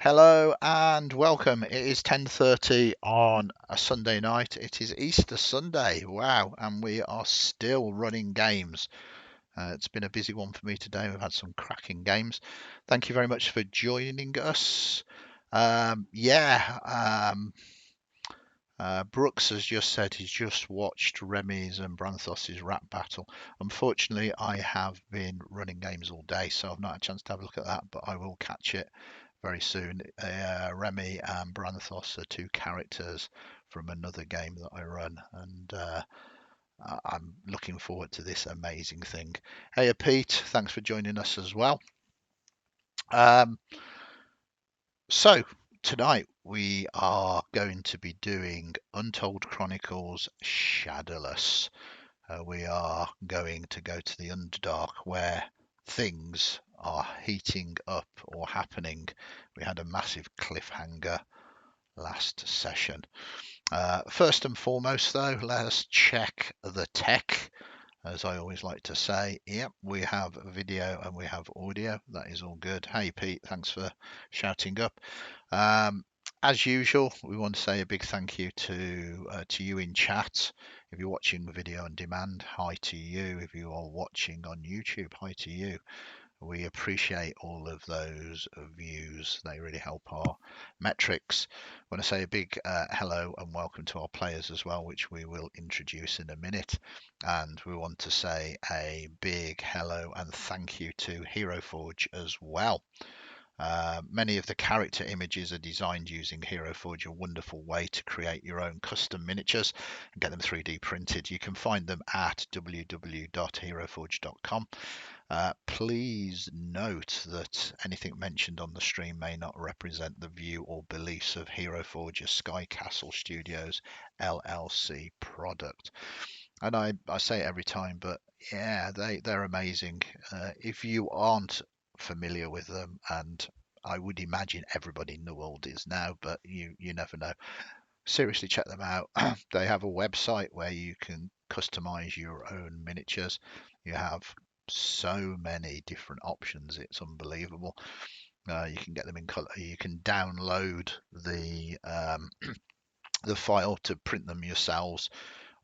Hello and welcome. It is 10:30 on a Sunday night. It is Easter Sunday. Wow, and we are still running games. It's been a busy one for me today. We've had some cracking games. Thank you very much for joining us. Yeah, Brooks has just said he's just watched Remy's and Branthos's rap battle. Unfortunately, I have been running games all day, so I've not had a chance to have a look at that, but I will catch it very soon. Remy and Branthos are two characters from another game that I run, and I'm looking forward to this amazing thing. Hey, Pete, thanks for joining us as well. Um, so, tonight we are going to be doing Untold Chronicles Shadowless. We are going to go to the Underdark where things are heating up or happening. We had a massive cliffhanger last session. First and foremost, though, let us check the tech. As I always like to say, yep, we have video and we have audio. That is all good. Hey, Pete, thanks for shouting up. As usual, we want to say a big thank you to you in chat. If you're watching the video on demand, hi to you. If you are watching on YouTube, hi to you. We appreciate all of those views. They really help our metrics. I want to say a big hello and welcome to our players as well, which we will introduce in a minute. And we want to say a big hello and thank you to Hero Forge as well. Many of the character images are designed using Hero Forge, a wonderful way to create your own custom miniatures and get them 3D printed. You can find them at www.heroforge.com. Please note that anything mentioned on the stream may not represent the view or beliefs of Hero Forge, Sky Castle Studios LLC product. And I say it every time, but yeah, they're amazing. If you aren't familiar with them, and I would imagine everybody in the world is now, but you never know. Seriously, check them out. They have a website where you can customize your own miniatures. You have so many different options. It's unbelievable. You can get them in color. You can download the file to print them yourselves,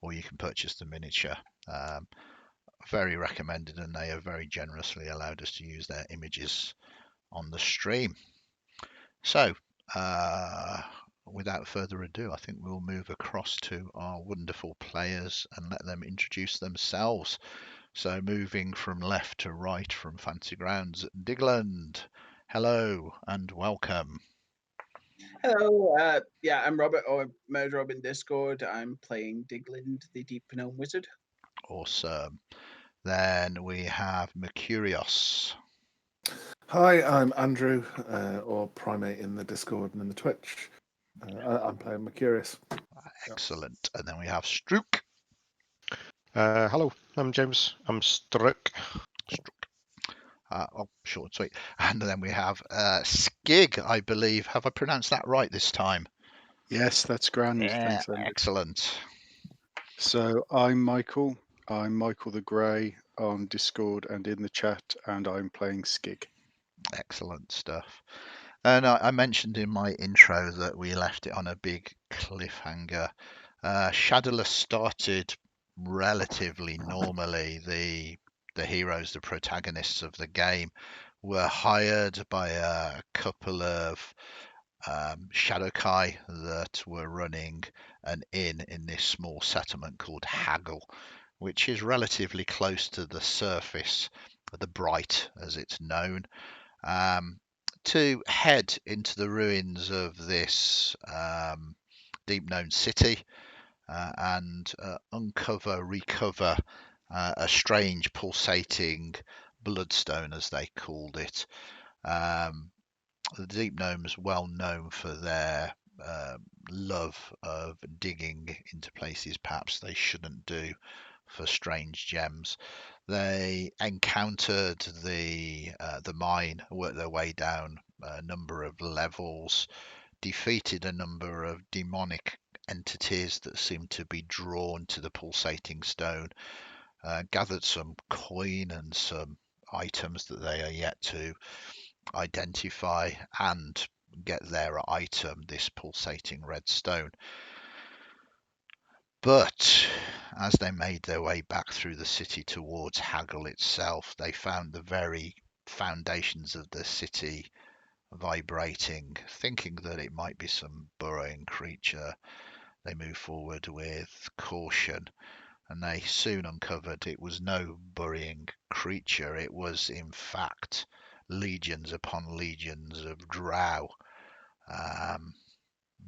or you can purchase the miniature. Um, Very recommended, and they have very generously allowed us to use their images on the stream. So, without further ado, I think we'll move across to our wonderful players and let them introduce themselves. So, moving from left to right from Fancy Grounds, Digland, hello and welcome. Hello, I'm Robert, or Murder Rob in Discord. I'm playing Digland, the Deep Gnome Wizard. Awesome. Then we have Mercurius. Hi, I'm Andrew, or Primate in the Discord and in the Twitch. I'm playing Mercurius. Excellent. And then we have Strook. Hello, I'm James. I'm Struck. Short and sweet. And then we have Skig, I believe. Have I pronounced that right this time? Yes, that's grand. Yeah, Thanks, Andy. excellent. So I'm Michael. I'm Michael the Grey on Discord and in the chat, and I'm playing Skig. Excellent stuff. And I mentioned in my intro that we left it on a big cliffhanger. Shadowless started relatively normally. The heroes, the protagonists of the game, were hired by a couple of Shadowkai that were running an inn in this small settlement called Haggle, which is relatively close to the surface, the Bright as it's known, to head into the ruins of this deep known city and recover a strange pulsating bloodstone, as they called it. The Deep Gnomes well known for their love of digging into places perhaps they shouldn't do for strange gems. They encountered the mine, worked their way down a number of levels, defeated a number of demonic entities that seemed to be drawn to the pulsating stone, gathered some coin and some items that they are yet to identify, and get their item, this pulsating red stone. But as they made their way back through the city towards Haggle itself, they found the very foundations of the city vibrating, thinking that it might be some burrowing creature. They moved forward with caution, and they soon uncovered it was no burrowing creature. It was, in fact, legions upon legions of drow,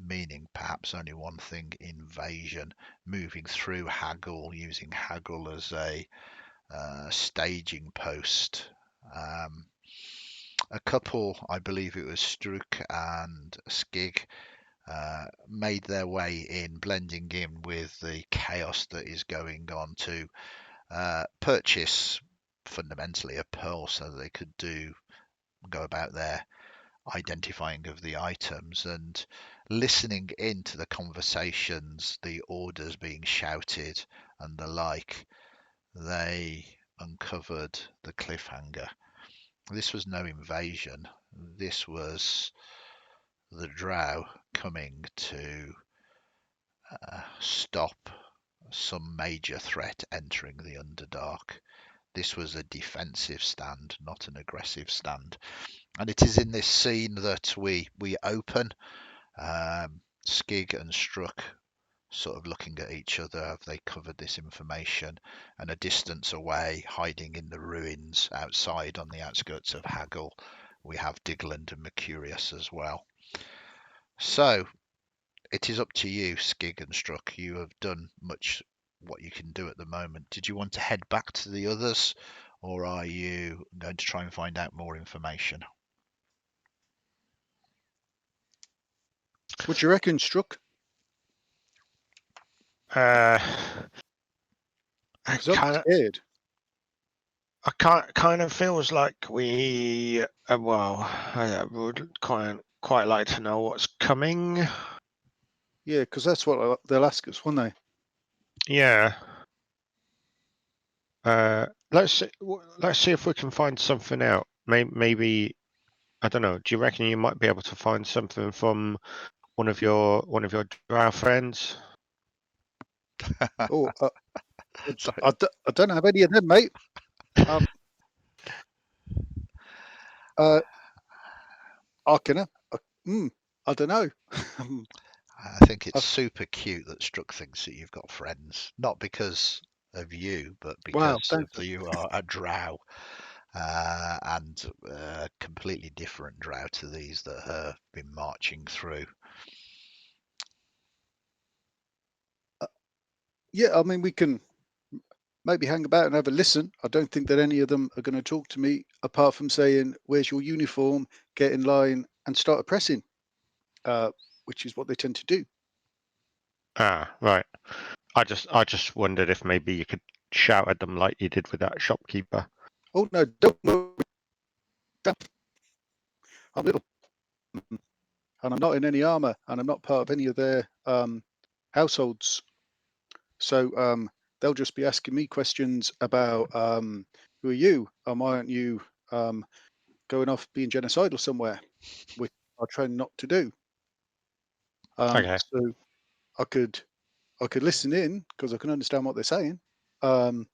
meaning perhaps only one thing: invasion, moving through Haggle, using Haggle as a staging post. A couple, I believe it was Struck and Skig, made their way in, blending in with the chaos that is going on to purchase fundamentally a pearl so that they could go about their identifying of the items and listening into the conversations, the orders being shouted and the like. They uncovered the cliffhanger. This was no invasion. This was the drow coming to stop some major threat entering the Underdark. This was a defensive stand, not an aggressive stand. And it is in this scene that we open. Skig and Struck sort of looking at each other. Have they covered this information? And a distance away, hiding in the ruins outside on the outskirts of Haggle, we have Digland and Mercurius as well. So it is up to you, Skig and Struck. You have done much what you can do at the moment. Did you want to head back to the others, or are you going to try and find out more information? What do you reckon, Struck? I Because I'm kind of, scared. kind of feels like we, I would quite like to know what's coming. Yeah, because that's what they'll ask us, won't they? Yeah. Let's see if we can find something out. Maybe I don't know. Do you reckon you might be able to find something from one of your drow friends? Oh, Sorry. I don't have any of them, mate. Arkana. I don't know. I think it's super cute that Struck thinks that you've got friends, not because of you, but Wow, because thanks. of you are a drow, and completely different drow to these that have been marching through. Yeah, I mean, we can maybe hang about and have a listen. I don't think that any of them are going to talk to me apart from saying, "Where's your uniform? Get in line and start oppressing," which is what they tend to do. Ah, right. I just wondered if maybe you could shout at them like you did with that shopkeeper. Oh no, don't worry. I'm little, and I'm not in any armor, and I'm not part of any of their households. So they'll just be asking me questions about who are you, and why aren't you going off being genocidal somewhere, which I try not to do. Okay. So I could listen in because I can understand what they're saying, and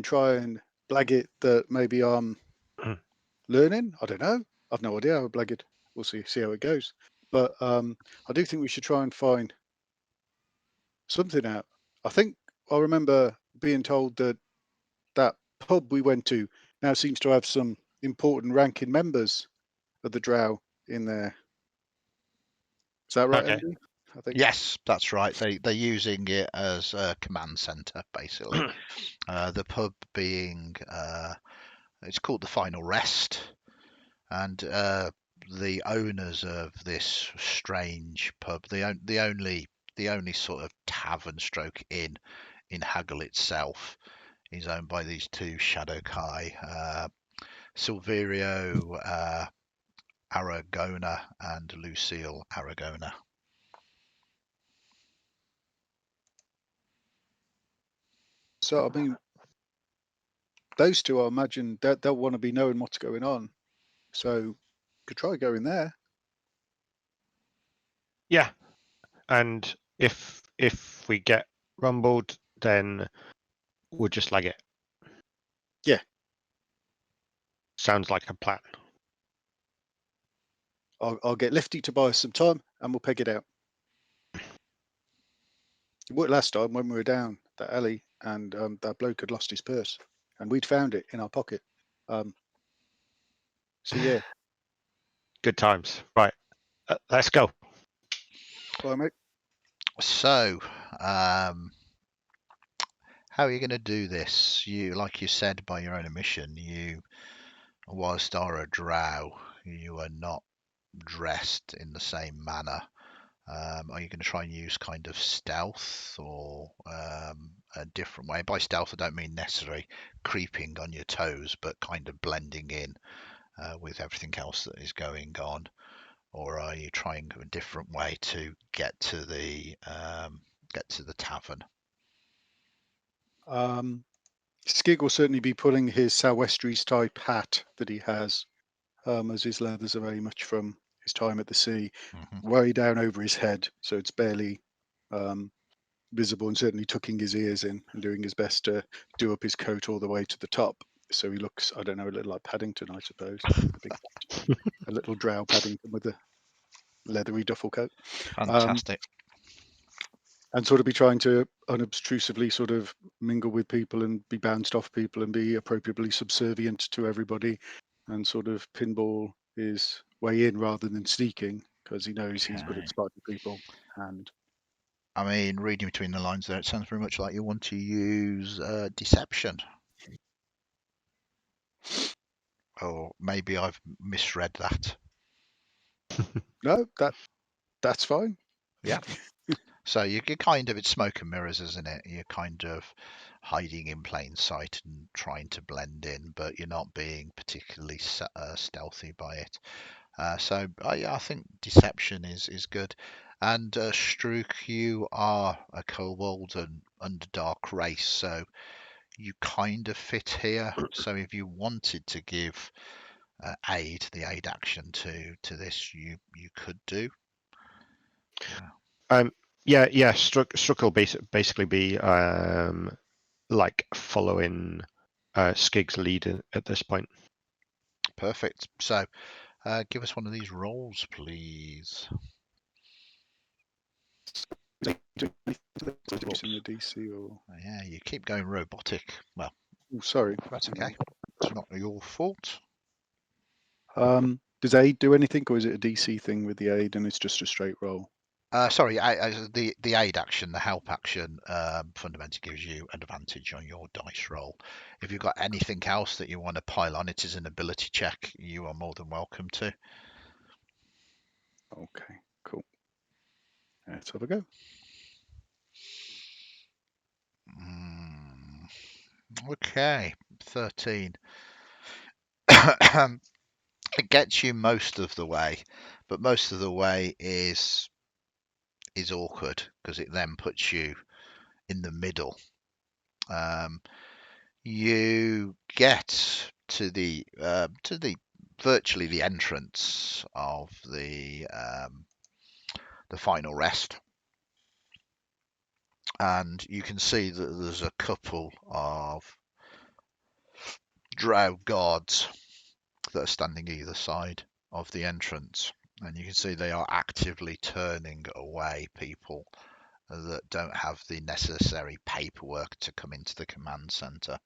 try and blag it that maybe I'm learning. I don't know. I've no idea how I blag it. We'll see how it goes. But I do think we should try and find something out. I think I remember being told that that pub we went to now seems to have some important ranking members of the Drow in there. Is that right, Okay. Andy? I think. Yes, that's right. They're using it as a command center, basically. The pub being it's called the Final Rest, and the owners of this strange pub, the only sort of tavern stroke inn in Haggle itself, is owned by these two Shadow Kai, Silverio Aragona and Lucille Aragona. So I mean, those two, I imagine that they'll want to be knowing what's going on. So Could try going there. Yeah, and if we get rumbled, then we'll just leg it. Yeah. Sounds like a plan. I'll get Lefty to buy us some time, and we'll peg it out. It worked last time when we were down that alley, and that bloke had lost his purse, and we'd found it in our pocket. So yeah, Good times. Right, let's go. bye, mate. So, how are you going to do this? You, like you said, by your own admission, whilst are a drow, you are not dressed in the same manner. Are you going to try and use kind of stealth or a different way? By stealth, I don't mean necessarily creeping on your toes, but kind of blending in with everything else that is going on. Or are you trying a different way to get to the tavern? Skig will certainly be pulling his Sou'westries type hat that he has, as his leathers are very much from his time at the sea, way down over his head, so it's barely visible, and certainly tucking his ears in and doing his best to do up his coat all the way to the top. So he looks, I don't know, a little like Paddington, I suppose. A little drow Paddington with a leathery duffel coat. Fantastic. And sort of be trying to unobtrusively sort of mingle with people and be bounced off people and be appropriately subservient to everybody, and sort of pinball his way in rather than sneaking, because he knows he's good at spotting people. And I mean, reading between the lines there, it sounds very much like you want to use deception. Or maybe I've misread that. no, that's fine. Yeah. So you're kind of, it's smoke and mirrors, isn't it? You're kind of hiding in plain sight and trying to blend in, but you're not being particularly stealthy by it. So yeah, I think deception is good. And Strook, you are a kobold and underdark race, so you kind of fit here. So if you wanted to give the aid action to this, you could do. Yeah. Struck will basically be like following Skig's lead at this point. Perfect. So give us one of these rolls, please. Using a DC or Yeah, you keep going robotic. Well, sorry, that's okay. It's not your fault. does aid do anything, or is it a DC thing with the aid and it's just a straight roll? Sorry, the aid action, the help action, fundamentally gives you an advantage on your dice roll. If you've got anything else that you want to pile on, it is an ability check. You are more than welcome to. Okay, cool. Let's have a go. Okay, 13. It gets you most of the way, but most of the way is awkward because it then puts you in the middle. You get to the virtually the entrance of the final rest, and you can see that there's a couple of drow guards that are standing either side of the entrance, and you can see they are actively turning away people that don't have the necessary paperwork to come into the command center.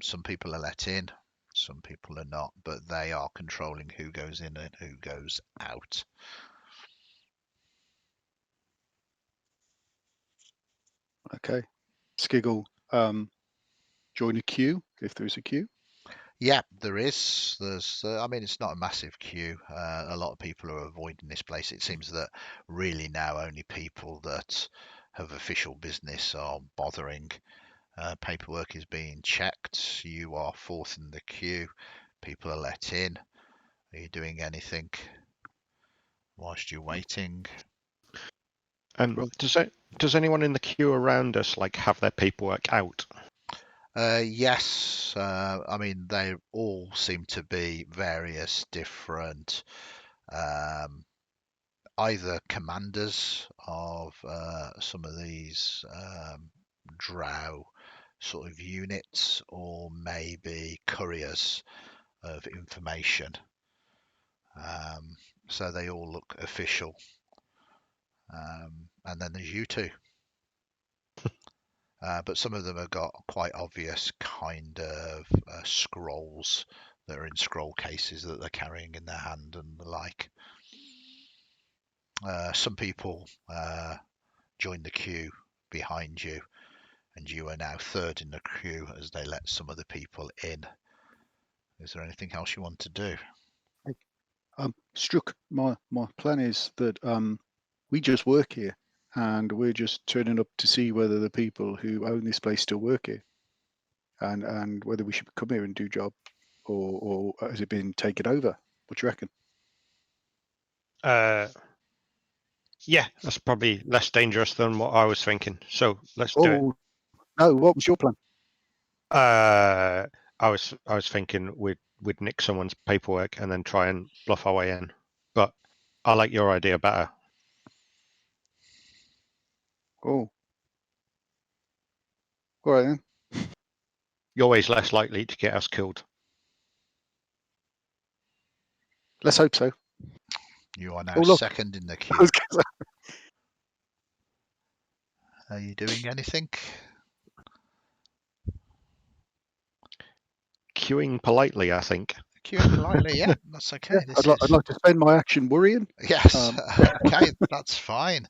Some people are let in, some people are not, but they are controlling who goes in and who goes out. Okay. Skiggle, join a queue if there is a queue. Yeah, there is. There's. I mean, it's not a massive queue. A lot of people are avoiding this place. It seems that really now only people that have official business are bothering. Paperwork is being checked. You are fourth in the queue. People are let in. Are you doing anything whilst you're waiting? Does anyone in the queue around us like have their paperwork out? Yes, I mean they all seem to be various different either commanders of some of these drow sort of units, or maybe couriers of information. So they all look official. And then there's you two. But some of them have got quite obvious kind of scrolls that are in scroll cases that they're carrying in their hand and the like. Some people join the queue behind you, and you are now third in the queue as they let some other people in. Is there anything else you want to do? Struck, my plan is that we just work here, and we're just turning up to see whether the people who own this place still work here, and whether we should come here and do job, or has it been taken over? What do you reckon? Yeah, that's probably less dangerous than what I was thinking. So let's do it. Oh no! What was your plan? I was thinking we'd nick someone's paperwork and then try and bluff our way in. But I like your idea better. Oh, all right then. You're always less likely to get us killed. Let's hope so. You are now Oh look, second in the I queue. was gonna say, Are you doing anything? Queuing politely, I think. Queuing politely, yeah, that's okay. yeah, This I'd is like to spend my action worrying. yes, okay, that's fine.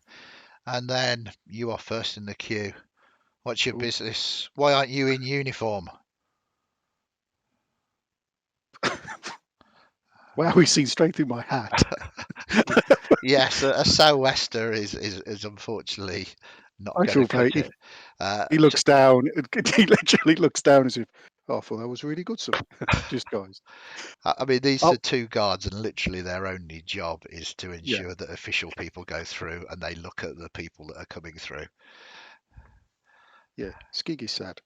And then you are first in the queue. What's your Ooh. business? Why aren't you in uniform? Wow, we see straight through my hat. Yes, a sou'wester is unfortunately not I going to feel cut very. it. Uh, He looks down. He literally looks down as if, oh, I thought that was really good, sir. Just guys. I mean, these Oh, are two guards, and literally their only job is to yeah, ensure that official people go through and they look at the people that are coming through. yeah. Skiggy's sad.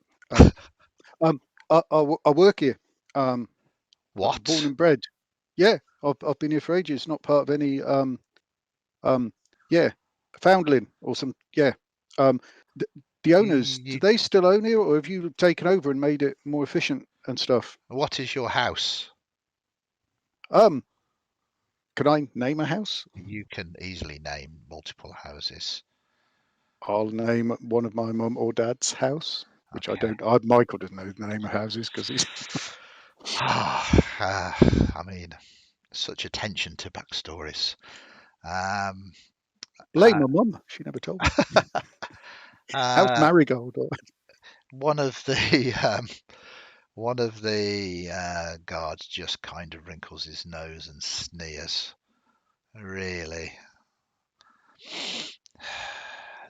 Um, I work here. Born What? and bred. Yeah, I've been here for ages. Not part of any yeah, foundling or some. Yeah. The, the owners, do You, they still own here, or have you taken over and made it more efficient and stuff? what is your house? Um, can I name a house? You can easily name multiple houses. I'll name one of my mum or dad's house, which I Okay. don't. Michael doesn't know the name of houses because he's. I mean, such attention to backstories. Um, Blame my mum. She never told me. House uh, Marigold. one of the guards just kind of wrinkles his nose and sneers. Really,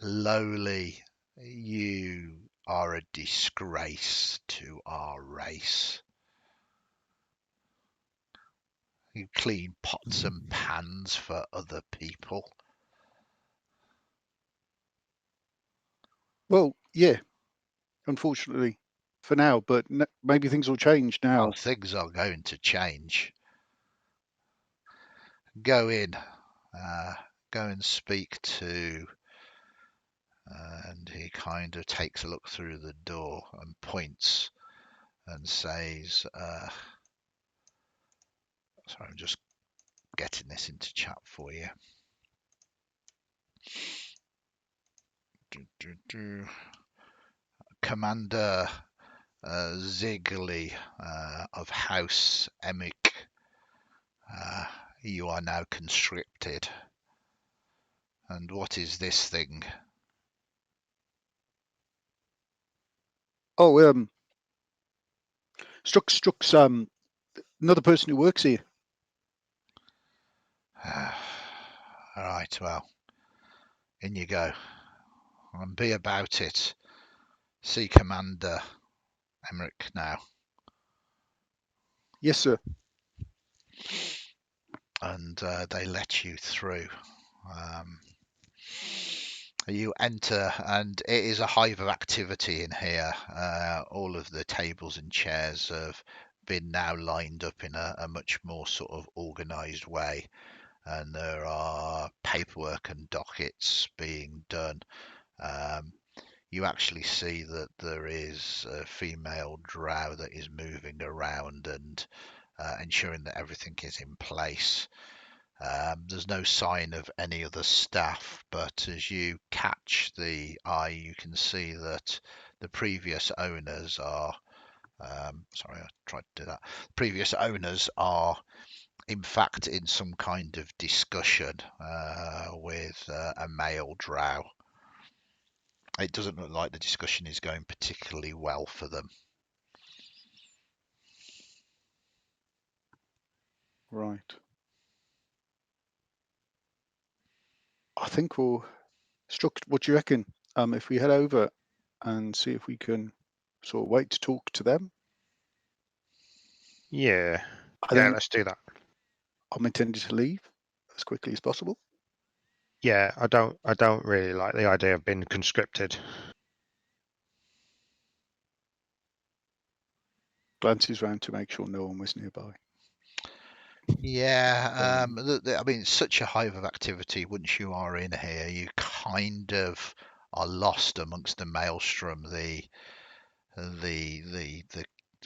lowly, you are a disgrace to our race. You clean pots and pans for other people. Well, yeah. Unfortunately, for now, but maybe things will change Well, now. things are going to change. Go in, go and speak to. And he kind of takes a look through the door and points and says, sorry, I'm just getting this into chat for you. Commander Ziggly of House Emic, you are now conscripted. And what is this thing? Oh, Struck's another person who works here. All right, well, in you go. And be about it. See Commander Emmerich now. Yes, sir. And they let you through. You enter, and it is a hive of activity in here. All of the tables and chairs have been now lined up in a much more sort of organised way, and there are paperwork and dockets being done. You actually see that there is a female drow that is moving around and ensuring that everything is in place. There's no sign of any other staff, but as you catch the eye, you can see that the previous owners are. Sorry, I tried to do that. Previous owners are, in fact, in some kind of discussion with a male drow. It doesn't look like the discussion is going particularly well for them. Right. I think we'll what do you reckon? If we head over and see if we can sort of wait to talk to them. Yeah, I yeah, think let's do that. I'm intending to leave as quickly as possible. Yeah, I don't really like the idea of being conscripted. Glances round to make sure no one was nearby. Yeah, I mean, it's such a hive of activity. Once you are in here, you kind of are lost amongst the maelstrom. The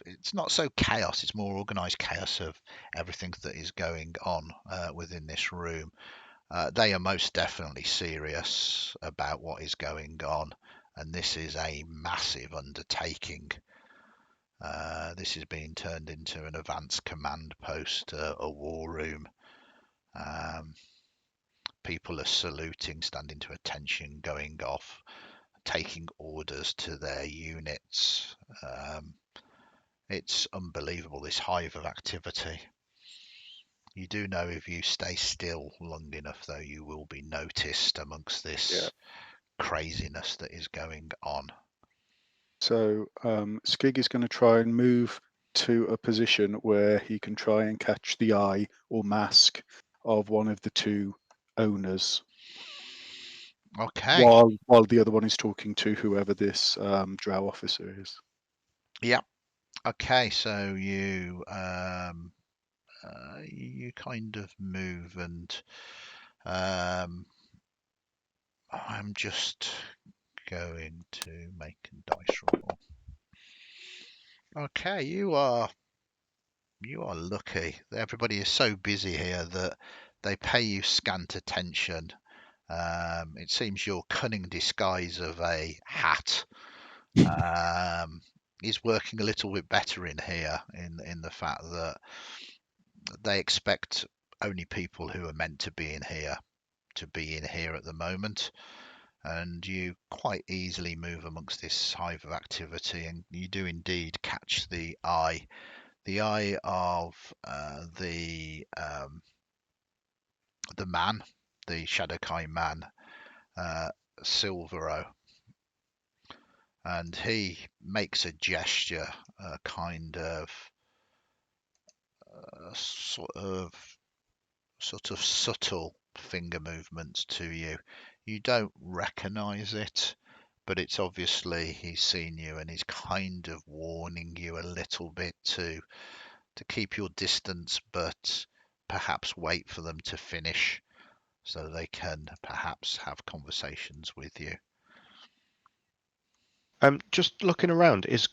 it's not so chaos; it's more organised chaos of everything that is going on within this room. They are most definitely serious about what is going on, and this is a massive undertaking. This is being turned into an advanced command post, a war room. Um, People are saluting, standing to attention, going off, taking orders to their units. It's unbelievable, this hive of activity. You do know if you stay still long enough, though, you will be noticed amongst this craziness that is going on. So Skig is going to try and move to a position where he can try and catch the eye or mask of one of the two owners Okay. while the other one is talking to whoever this drow officer is. Yeah. Okay. So you kind of move, and I'm just going to make a dice roll. Okay, you are lucky. Everybody is so busy here that they pay you scant attention. It seems your cunning disguise of a hat is working a little bit better in here, in the fact that they expect only people who are meant to be in here at the moment. And you quite easily move amongst this hive of activity, and you do indeed catch the eye of the man, the Shadowkai man, Silvero, and he makes a gesture, a kind of sort of subtle finger movements to you. You don't recognize it, but it's obviously he's seen you and he's kind of warning you a little bit to keep your distance, but perhaps wait for them to finish so they can perhaps have conversations with you. Just looking around, is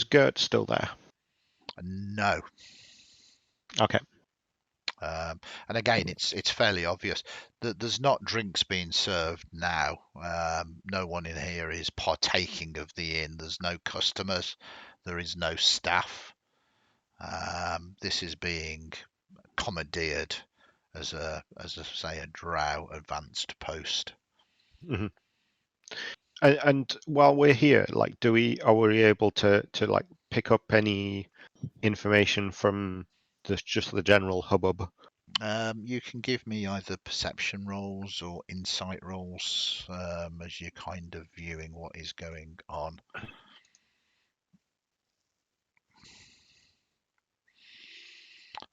Gert still there? No. Okay. And again, it's fairly obvious that there's not drinks being served now. No one in here is partaking of the inn. There's no customers. There is no staff. This is being commandeered as a drow advanced post. Hmm. And while we're here, like, are we able to like pick up any information from just the general hubbub? You can give me either perception rolls or insight rolls as you're kind of viewing what is going on.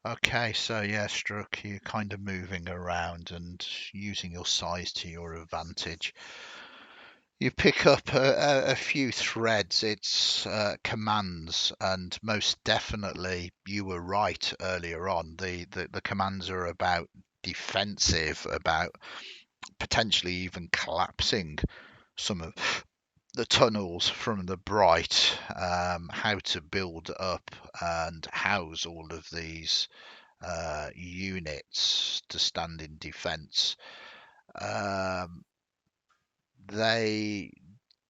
Okay, so yeah, Struck, you're kind of moving around and using your size to your advantage. You pick up a few threads. It's commands, and most definitely you were right earlier on. The commands are about defensive, about potentially even collapsing some of the tunnels from the Bright, how to build up and house all of these units to stand in defense. They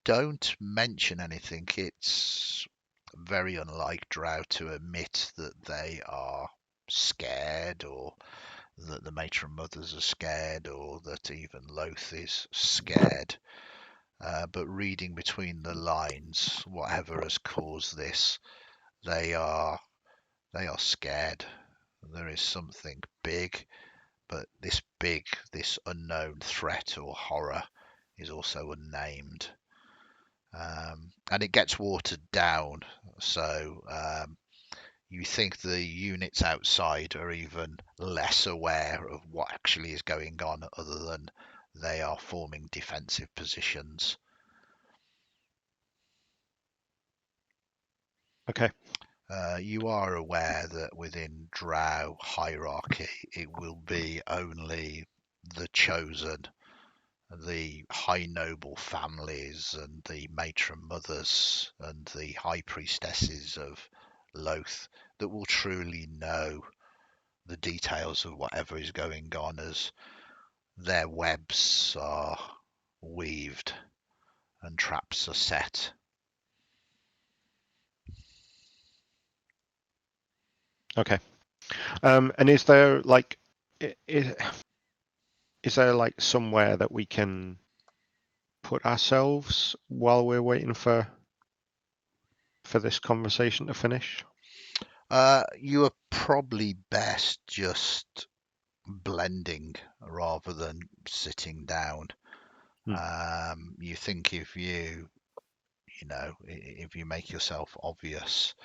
don't mention anything. It's very unlike Drow to admit that they are scared, or that the matron mothers are scared, or that even Loth is scared. But reading between the lines, whatever has caused this, they are scared. There is something big, but this unknown threat or horror is also unnamed. And it gets watered down, so you think the units outside are even less aware of what actually is going on, other than they are forming defensive positions. Okay. You are aware that within Drow hierarchy, it will be only the chosen, the high noble families, and the matron mothers and the high priestesses of Loth that will truly know the details of whatever is going on, as their webs are weaved and traps are set. Okay. And is there like is there like somewhere that we can put ourselves while we're waiting for this conversation to finish? You are probably best just blending rather than sitting down. You think if you make yourself obvious,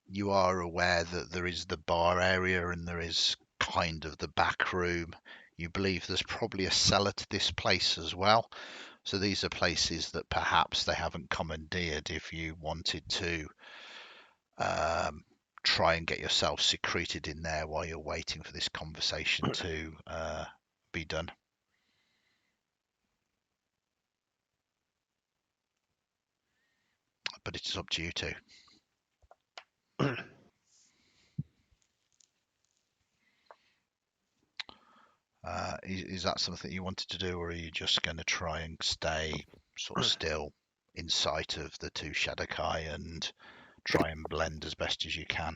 you are aware that there is the bar area and there is kind of the back room. You believe there's probably a cellar to this place as well. So these are places that perhaps they haven't commandeered if you wanted to try and get yourself secreted in there while you're waiting for this conversation to be done. But it's up to you two. Is that something you wanted to do, or are you just going to try and stay sort of still in sight of the two Shadowkai and try and blend as best as you can?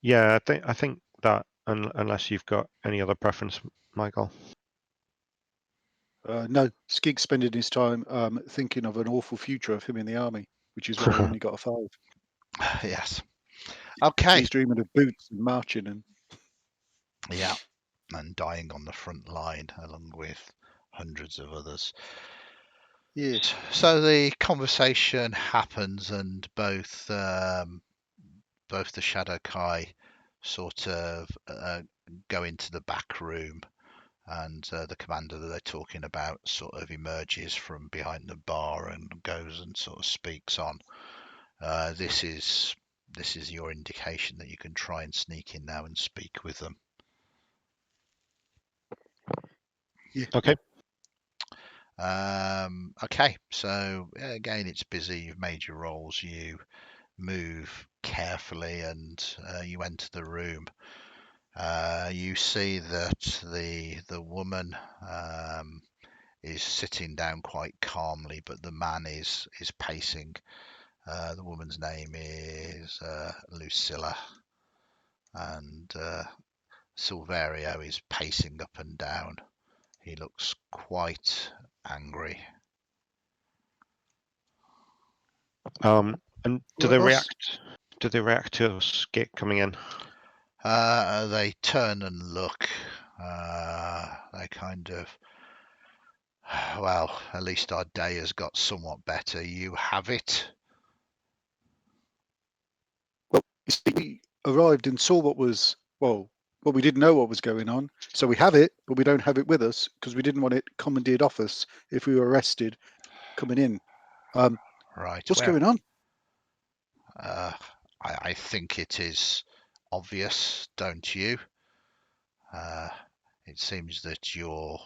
Yeah, I think that unless you've got any other preference, Michael. No, Skig's spending his time thinking of an awful future of him in the army, which is why he only got a 5. Yes. Okay. He's dreaming of boots and marching and Yeah, and dying on the front line along with hundreds of others. yeah. So the conversation happens, and both the Shadowkai sort of go into the back room, and the commander that they're talking about sort of emerges from behind the bar and goes and sort of speaks on. This is your indication that you can try and sneak in now and speak with them. Yeah. Okay. Okay, so again, it's busy. You've made your rolls. You move carefully, and you enter the room. You see that the woman is sitting down quite calmly, but the man is pacing. The woman's name is Lucilla, and Silverio is pacing up and down. He looks quite angry. And do they Well, react? Do they react to us coming in? They turn and look. They kind of, well, at least our day has got somewhat better. You have it. Well, you see, we arrived and saw what was, well, But we didn't know what was going on. So we have it, but we don't have it with us because we didn't want it commandeered off us if we were arrested coming in. Right. What's going on? I think it is obvious, don't you? It seems that your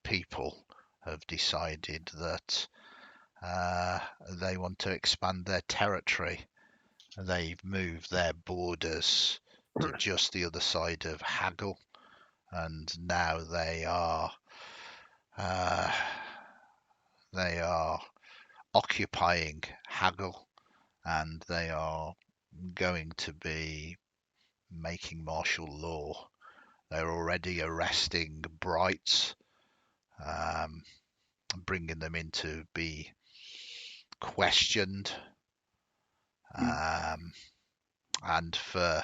people have decided that they want to expand their territory. They've moved their borders to just the other side of Haggle, and now they are occupying Haggle, and they are going to be making martial law. They're already arresting Brights, bringing them in to be questioned. And for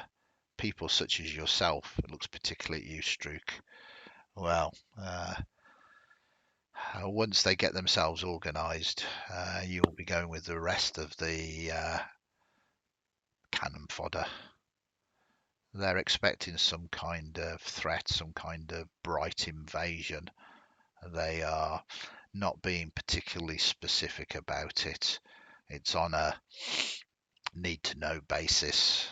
people such as yourself, it looks particularly at you, Strook. Well, once they get themselves organised, you'll be going with the rest of the cannon fodder. They're expecting some kind of threat, some kind of Bright invasion. They are not being particularly specific about it. It's on a need-to-know basis.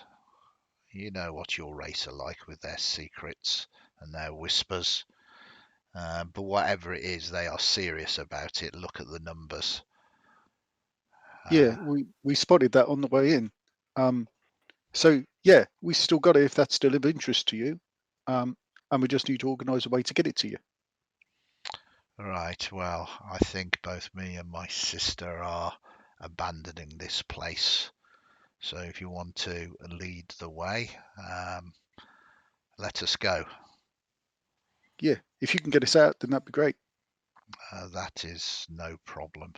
You know what your race are like with their secrets and their whispers. But whatever it is, they are serious about it. Look at the numbers. Yeah, we spotted that on the way in. So yeah, we still got it if that's still of interest to you. And we just need to organise a way to get it to you. Right, well, I think both me and my sister are abandoning this place. So if you want to lead the way, let us go. Yeah, if you can get us out, then that'd be great. That is no problem.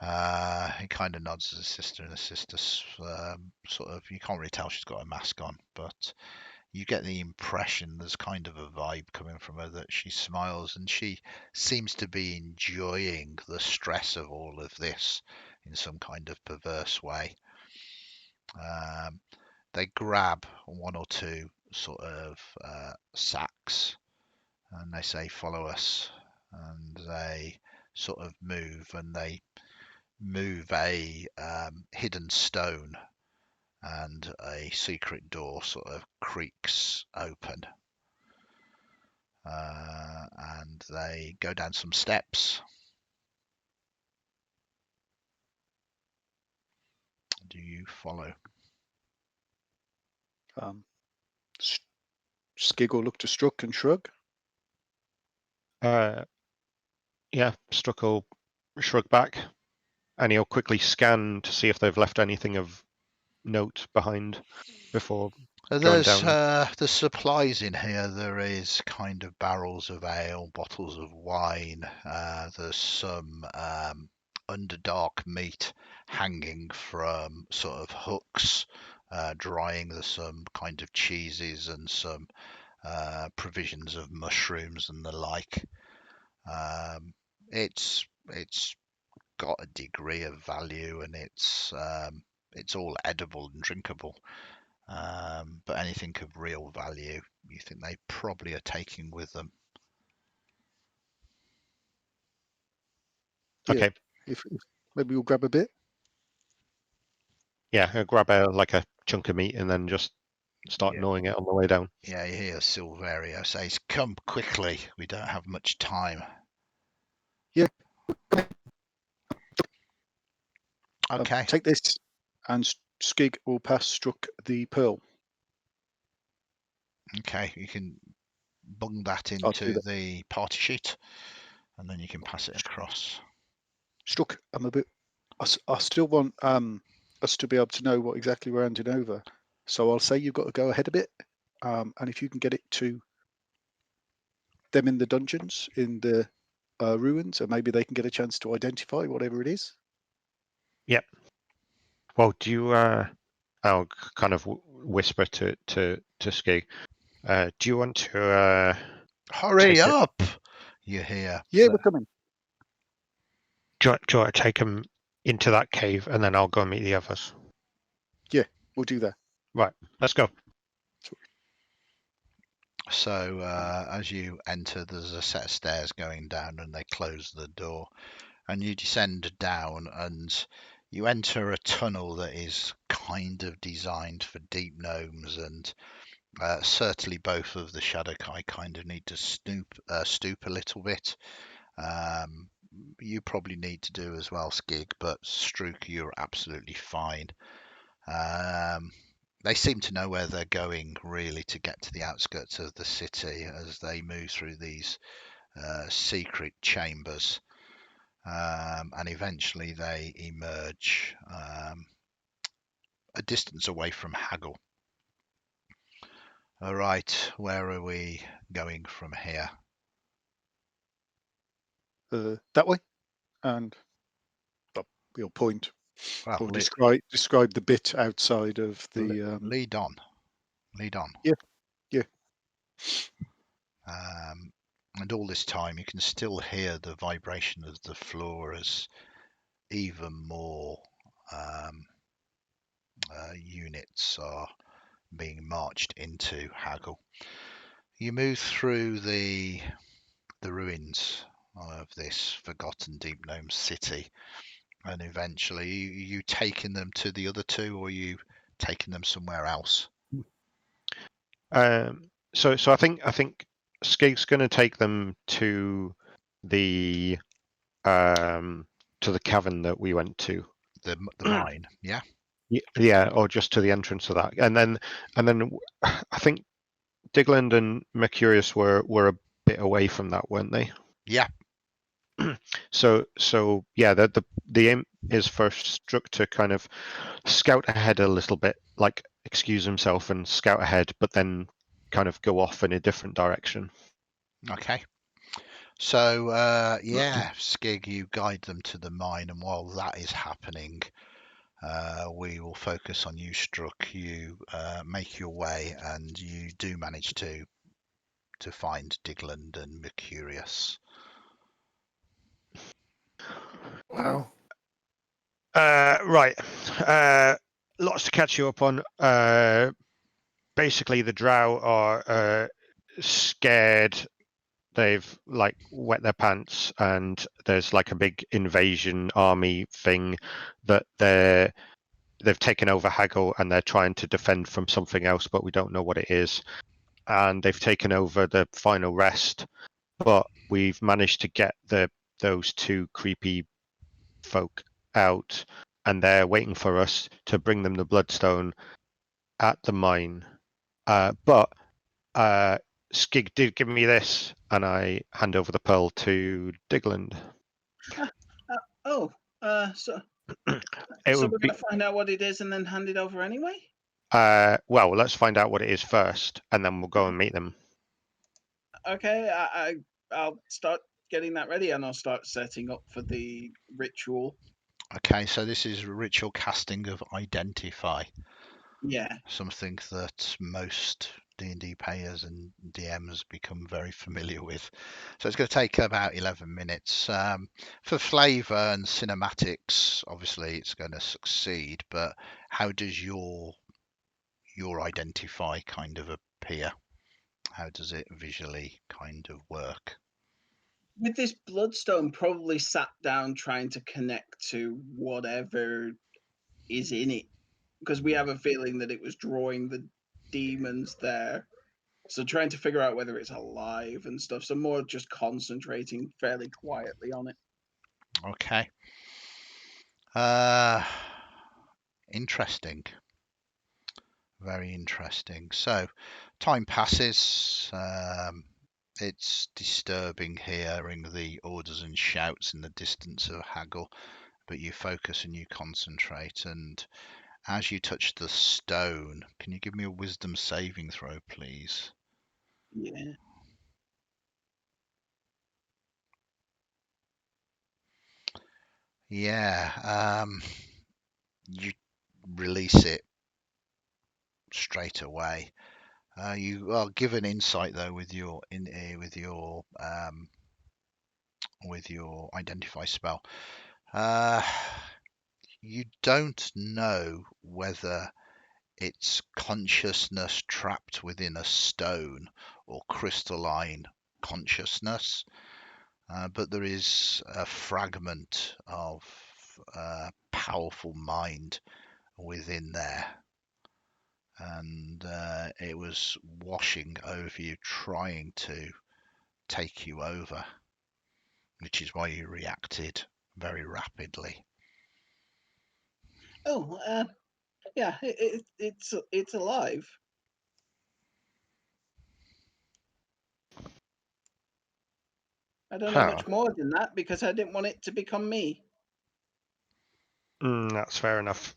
He kind of nods at his sister, and the sister sort of, you can't really tell she's got a mask on, but you get the impression there's kind of a vibe coming from her that she smiles and she seems to be enjoying the stress of all of this in some kind of perverse way. They grab one or two sort of sacks and they say, follow us. And they sort of move, and they move a hidden stone, and a secret door sort of creaks open. And they go down some steps. Do you follow? Skiggle looked to Struck and shrug. Yeah, Struck will shrug back, and he'll quickly scan to see if they've left anything of note behind before going There's down. there's supplies in here. There is kind of barrels of ale, bottles of wine. There's some underdark meat hanging from sort of hooks, drying. There's some kind of cheeses and some provisions of mushrooms and the like. It's got a degree of value, and it's all edible and drinkable. But anything of real value, you think they probably are taking with them. Yeah, Okay. if maybe we'll grab a bit. Yeah, I'll grab a chunk of meat and then just start gnawing it on the way down. Yeah, you hear Silverio says, "Come quickly, we don't have much time." Yeah. Okay. Take this, and Skig will pass Struck the pearl. Okay, you can bung that I'll do into that. the party sheet, and then you can pass it across. Struck, I'm a bit. I still want us to be able to know what exactly we're handing over. So I'll say you've got to go ahead a bit, and if you can get it to them in the dungeons, in the ruins, and maybe they can get a chance to identify whatever it is. Yep. Well, do you? I'll kind of whisper to Skig. Do you want to? Hurry up! You hear? Yeah, we're coming. Do you want to take him into that cave, and then I'll go and meet the others? Yeah, we'll do that. Right. Let's go. So as you enter, there's a set of stairs going down, and they close the door, and you descend down, and you enter a tunnel that is kind of designed for deep gnomes, and certainly both of the Shadowkai kind of need to stoop a little bit. You probably need to do as well, Skig, but Strook, you're absolutely fine. They seem to know where they're going, really, to get to the outskirts of the city as they move through these secret chambers. And eventually they emerge a distance away from Haggle. All right, where are we going from here? That way, and your point, Well, or describe the bit outside of the. lead on. Lead on. Yeah, yeah. And all this time, you can still hear the vibration of the floor as even more units are being marched into Haggle. You move through the ruins of this forgotten Deep Gnome city, and eventually, you taking them to the other two, or you taking them somewhere else? So I think Skig's going to take them to the cavern that we went to. The mine, yeah. Yeah, or just to the entrance of that, and then I think Digland and Mercurius were a bit away from that, weren't they? Yeah. So yeah, the aim is for Strook to kind of scout ahead a little bit, like excuse himself and scout ahead, but then kind of go off in a different direction. Okay. So yeah, Skig, you guide them to the mine, and while that is happening, we will focus on you, Strook. You make your way, and you do manage to find Digland and Mercurius. Wow. Right. Lots to catch you up on. Basically, the Drow are scared. They've like wet their pants, and there's like a big invasion army thing that they've taken over Haggle, and they're trying to defend from something else, but we don't know what it is. And they've taken over the final rest, but we've managed to get those two creepy folk out, and they're waiting for us to bring them the bloodstone at the mine. But Skig did give me this, and I hand over the pearl to Digland. So It so would we're be going to find out what it is and then hand it over anyway? well, let's find out what it is first, and then we'll go and meet them. Okay, I'll start getting that ready, and I'll start setting up for the ritual. Okay, so this is ritual casting of Identify. Yeah. Something that most D&D players and DMs become very familiar with. So it's going to take about 11 minutes. For flavour and cinematics, obviously it's going to succeed, but how does your Identify kind of appear? How does it visually kind of work? With this bloodstone, probably sat down trying to connect to whatever is in it, because we have a feeling that it was drawing the demons there. So trying to figure out whether it's alive and stuff. So more just concentrating fairly quietly on it. Okay. Interesting. Very interesting. So time passes. It's disturbing hearing the orders and shouts in the distance of Haggle, but you focus and you concentrate. And as you touch the stone, can you give me a wisdom saving throw, please? Yeah. Yeah. You release it straight away. You are given insight though with your identify spell. You don't know whether its consciousness trapped within a stone or crystalline consciousness. But there is a fragment of powerful mind within there. And it was washing over you, trying to take you over, which is why you reacted very rapidly. Oh, yeah, it's alive. I don't know Huh. much more than that because I didn't want it to become me. That's fair enough.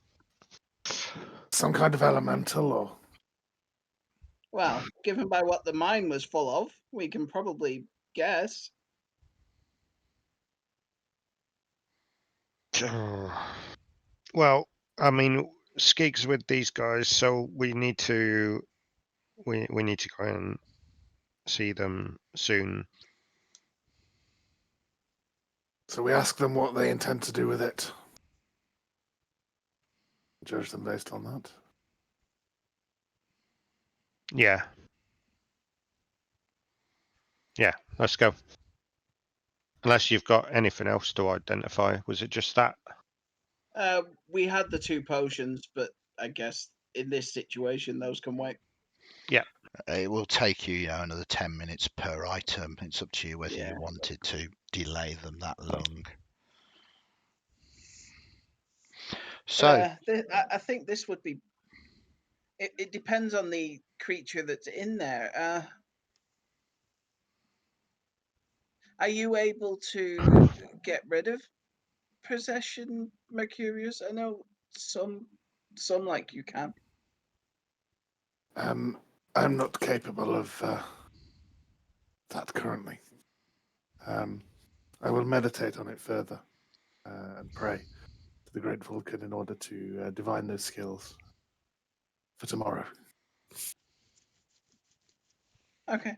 Some kind of elemental, or Well, given by what the mine was full of, we can probably guess. Well, I mean, Skig's with these guys, so we need to go and see them soon. so we ask them what they intend to do with it. Judge them based on that. Yeah. Yeah, let's go. Unless you've got anything else to identify. Was it just that? We had the 2 potions, but I guess in this situation, those can wait. Yeah. It will take you, another 10 minutes per item. It's up to you whether Yeah. you wanted to delay them that long. So, I think this would be. It depends on the creature that's in there. Are you able to get rid of possession, Mercurius? I know some like you can. I'm not capable of that currently. I will meditate on it further and pray to the Great Vulcan in order to divine those skills for tomorrow. Okay.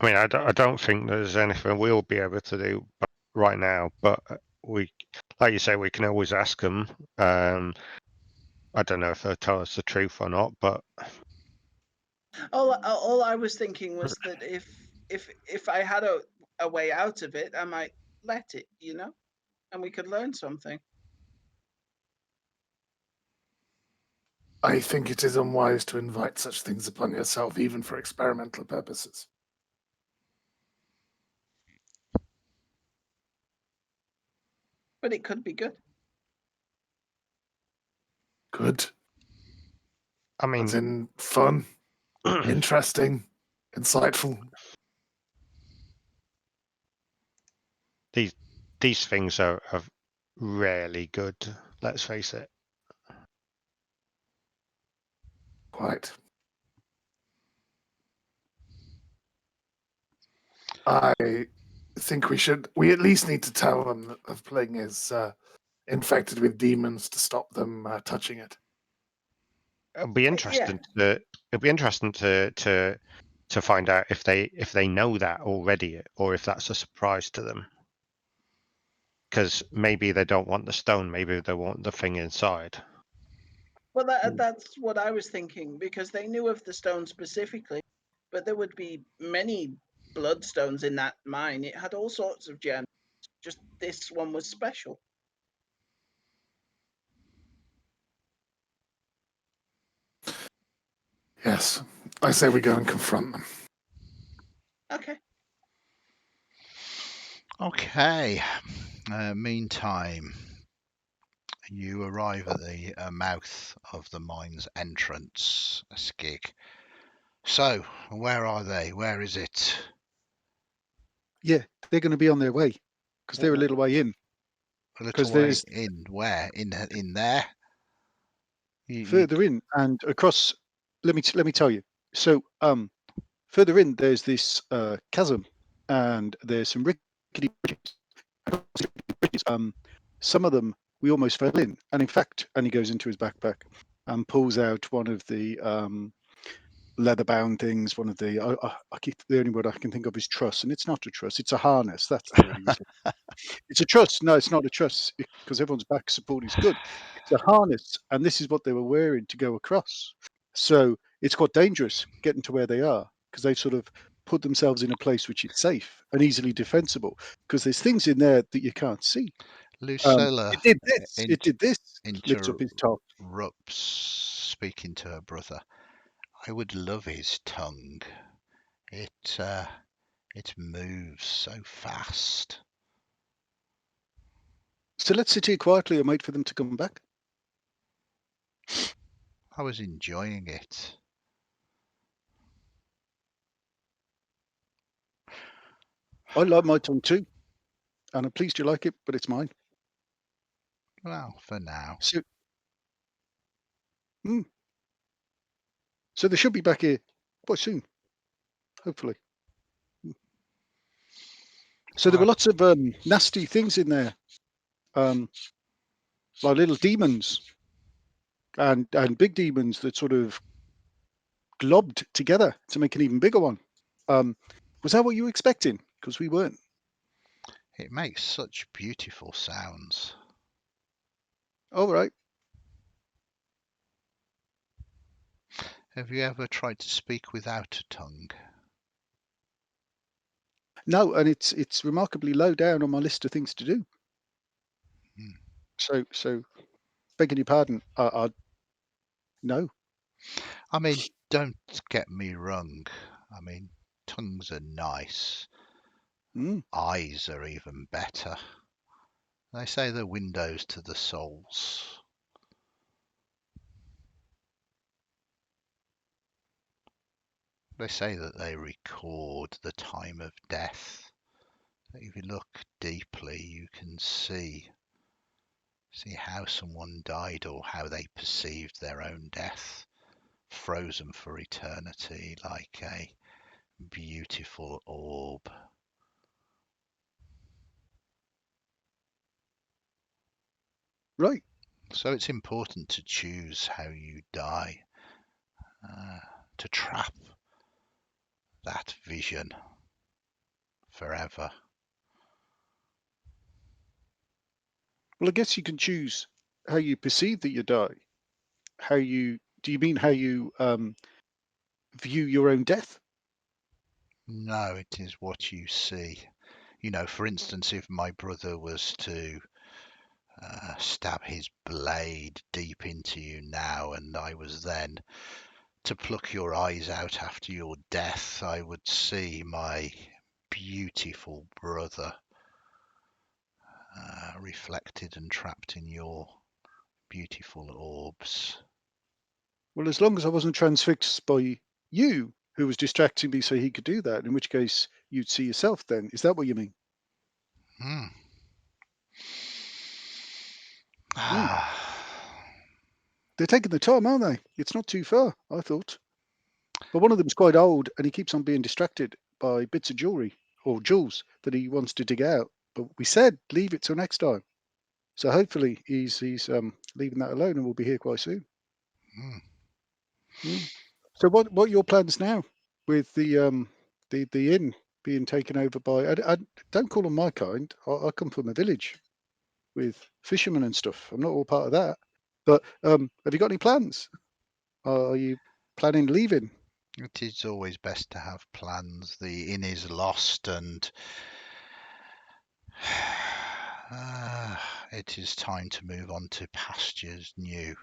I mean, I don't think there's anything we'll be able to do right now, but we, like you say, we can always ask them. I don't know if they'll tell us the truth or not, but All I was thinking was that if I had a way out of it, I might let it, and we could learn something. I think it is unwise to invite such things upon yourself, even for experimental purposes. But it could be good. Good. I mean, As in fun, interesting, insightful. these things are rarely good. Let's face it. Quite. I think we at least need to tell them that the fling is infected with demons to stop them touching it. It'll be interesting to find out if they know that already, or if that's a surprise to them. Because maybe they don't want the stone, maybe they want the thing inside. Well, that's what I was thinking, because they knew of the stone specifically, but there would be many bloodstones in that mine. It had all sorts of gems. Just this one was special. Yes, I say we go and confront them. Okay. okay. Meantime, you arrive at the mouth of the mine's entrance, Skig. So, where are they? Where is it? Yeah, they're going to be on their way because they're a little way in. A little 'Cause way there's- in. Where? In there? Further in and across. Let me tell you. So, further in, there's this chasm, and there's some rickety bridges. Some of them we almost fell in, and in fact, and he goes into his backpack and pulls out one of the leather-bound things. One of the the only word I can think of is truss, and it's not a truss; it's a harness. That's the word he was. It's a truss. No, it's not a truss because everyone's back support is good. It's a harness, and this is what they were wearing to go across. So it's quite dangerous getting to where they are because they've sort of put themselves in a place which is safe and easily defensible because there's things in there that you can't see. Lucilla It did this. It did this. Lifts up his top. interrupts, speaking to her brother. I would love his tongue. It moves so fast. So let's sit here quietly and wait for them to come back. I was enjoying it. I like my tongue too, and I'm pleased you like it, but it's mine. Well, for now. So, so they should be back here quite soon, hopefully. So there were lots of nasty things in there, like little demons and big demons that sort of globbed together to make an even bigger one. Was that what you were expecting? Because we weren't. It makes such beautiful sounds. All right. Have you ever tried to speak without a tongue? No, and it's remarkably low down on my list of things to do. So begging your pardon, no. I mean, don't get me wrong. I mean, tongues are nice. Eyes are even better. They say they're windows to the souls. They say that they record the time of death. If you look deeply, you can see how someone died or how they perceived their own death, frozen for eternity like a beautiful orb. Right. So it's important to choose how you die, to trap that vision forever. Well, I guess you can choose how you perceive that you die. Do you mean how you view your own death? No, it is what you see. You know, for instance, if my brother was to stab his blade deep into you now, and I was then to pluck your eyes out after your death, I would see my beautiful brother reflected and trapped in your beautiful orbs. Well, as long as I wasn't transfixed by you, who was distracting me so he could do that, in which case you'd see yourself then. Is that what you mean? They're taking the time, aren't they? It's not too far, I thought. But one of them's quite old, and he keeps on being distracted by bits of jewellery or jewels that he wants to dig out. But we said leave it till next time. So hopefully he's leaving that alone, and we'll be here quite soon. So what are your plans now with the inn being taken over by? I don't call them my kind. I come from a village with fishermen and stuff. I'm not all part of that. But have you got any plans? Are you planning leaving? It is always best to have plans. The inn is lost, and it is time to move on to pastures new.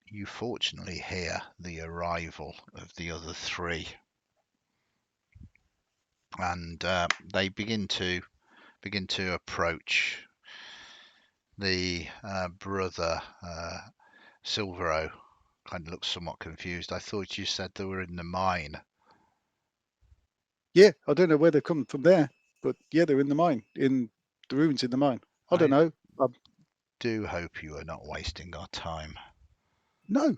You fortunately hear the arrival of the other three, and they begin to approach. The brother Silvero kind of looks somewhat confused. I thought you said they were in the mine. Yeah, I don't know where they're coming from there, but yeah, they're in the mine, in the ruins in the mine. I don't know. Do hope you are not wasting our time. No.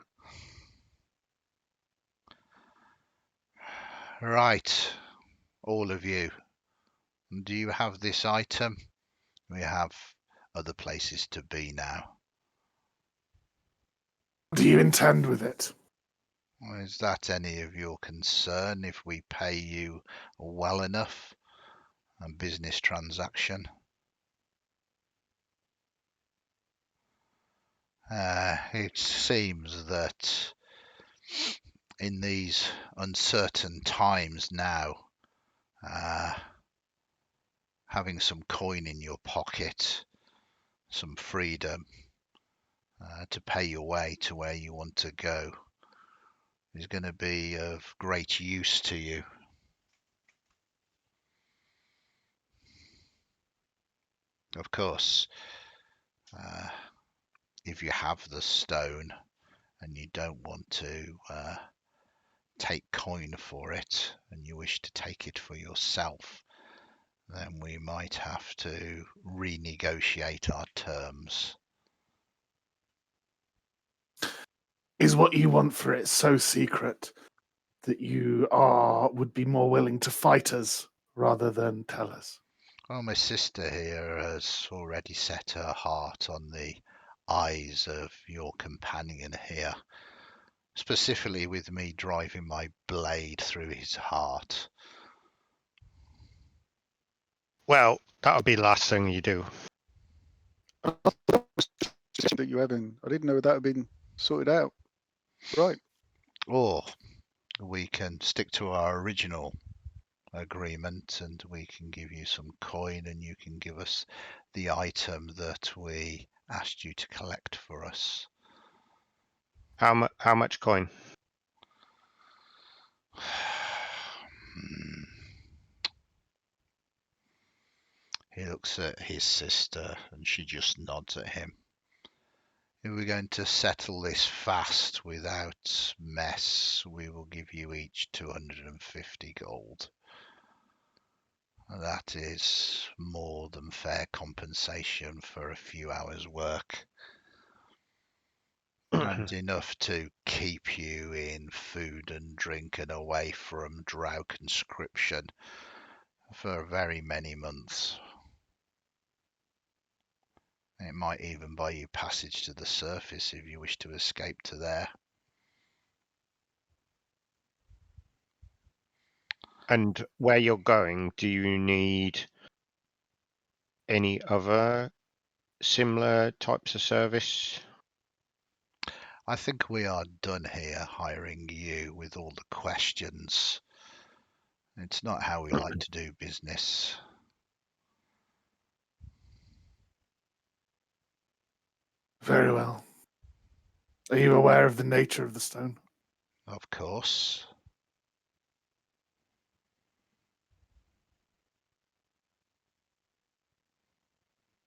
Right, all of you. Do you have this item? We have other places to be now. What do you intend with it? Is that any of your concern if we pay you well enough? A business transaction? It seems that in these uncertain times now, having some coin in your pocket, some freedom to pay your way to where you want to go is going to be of great use to you. Of course, if you have the stone and you don't want to take coin for it and you wish to take it for yourself, then we might have to renegotiate our terms. Is what you want for it so secret that you would be more willing to fight us rather than tell us? Well, my sister here has already set her heart on the eyes of your companion here, specifically with me driving my blade through his heart. Well, that'll be the last thing you do. That you haven't. I didn't know that had been sorted out. Right. Or we can stick to our original agreement and we can give you some coin and you can give us the item that we asked you to collect for us. How much coin? He looks at his sister and she just nods at him. If we're going to settle this fast without mess, we will give you each 250 gold. That is more than fair compensation for a few hours' work. And enough to keep you in food and drink and away from drow conscription for very many months. It might even buy you passage to the surface if you wish to escape to there. And where you're going, do you need any other similar types of service? I think we are done here hiring you with all the questions. It's not how we like to do business. Very well. Are you aware of the nature of the stone? Of course.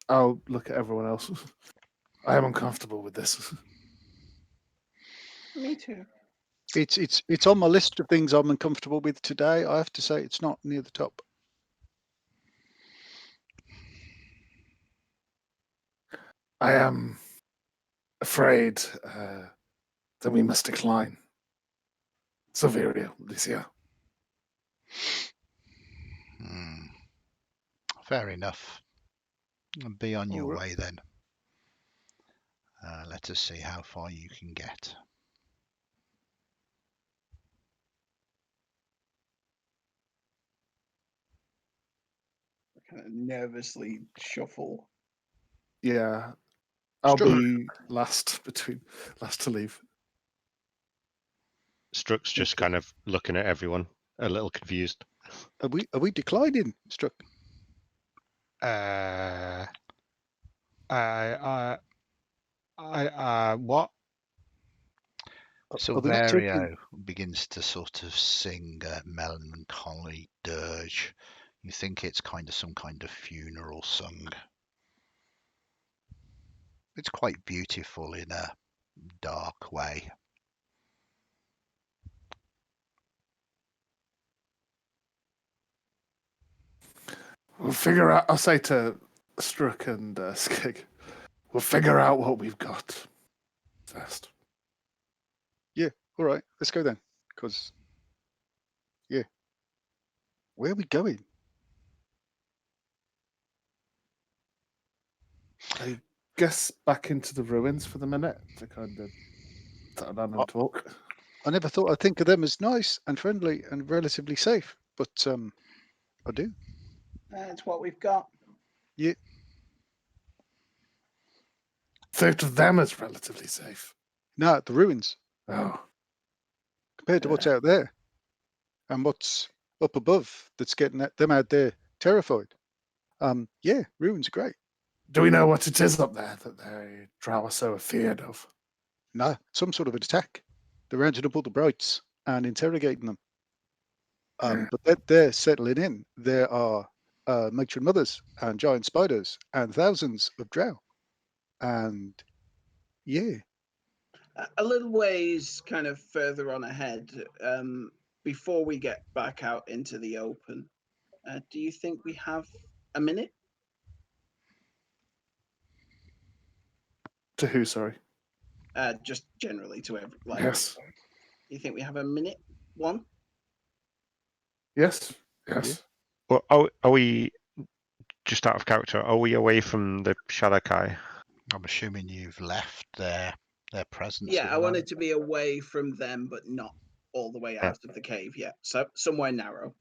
I'll look at everyone else. I am uncomfortable with this. Me too. It's on my list of things I'm uncomfortable with today. I have to say it's not near the top. I am afraid that we must decline. Silverio, Lycia. Fair enough. Be on your Alright. way then. Let us see how far you can get. Kind of nervously shuffle. Yeah. I'll Struck. be last to leave. Struck's just kind of looking at everyone, a little confused. Are we declining, Struck? What? Are we not taking? Silverio begins to sort of sing a melancholy dirge. You think it's kind of some kind of funeral song. It's quite beautiful in a dark way. We'll figure out. I'll say to Struck and Skig, we'll figure out what we've got first. Yeah. All right. Let's go then. Because, yeah. Where are we going? I guess back into the ruins for the minute to kind of sit down and talk. I never thought I'd think of them as nice and friendly and relatively safe, but I do. That's what we've got. Yeah. Thought of them as relatively safe. No, the ruins Oh, compared to what's out there and what's up above that's getting them out there terrified. Yeah, ruins are great. do we know what it is up there that the drow are so afeared of? No, some sort of an attack. They're rounding up all the brights and interrogating them. But they're settling in. There are matron mothers and giant spiders and thousands of drow. And yeah, A little ways kind of further on ahead, before we get back out into the open, do you think we have a minute? To who, sorry? Just generally to every, like, Yes. do you think we have a minute? One? Yes. Yes. Well, are we, just out of character, are we away from the Shadakai? I'm assuming you've left their presence. Yeah, at I the wanted moment. to be away from them, but not all the way out of the cave yet. So somewhere narrow.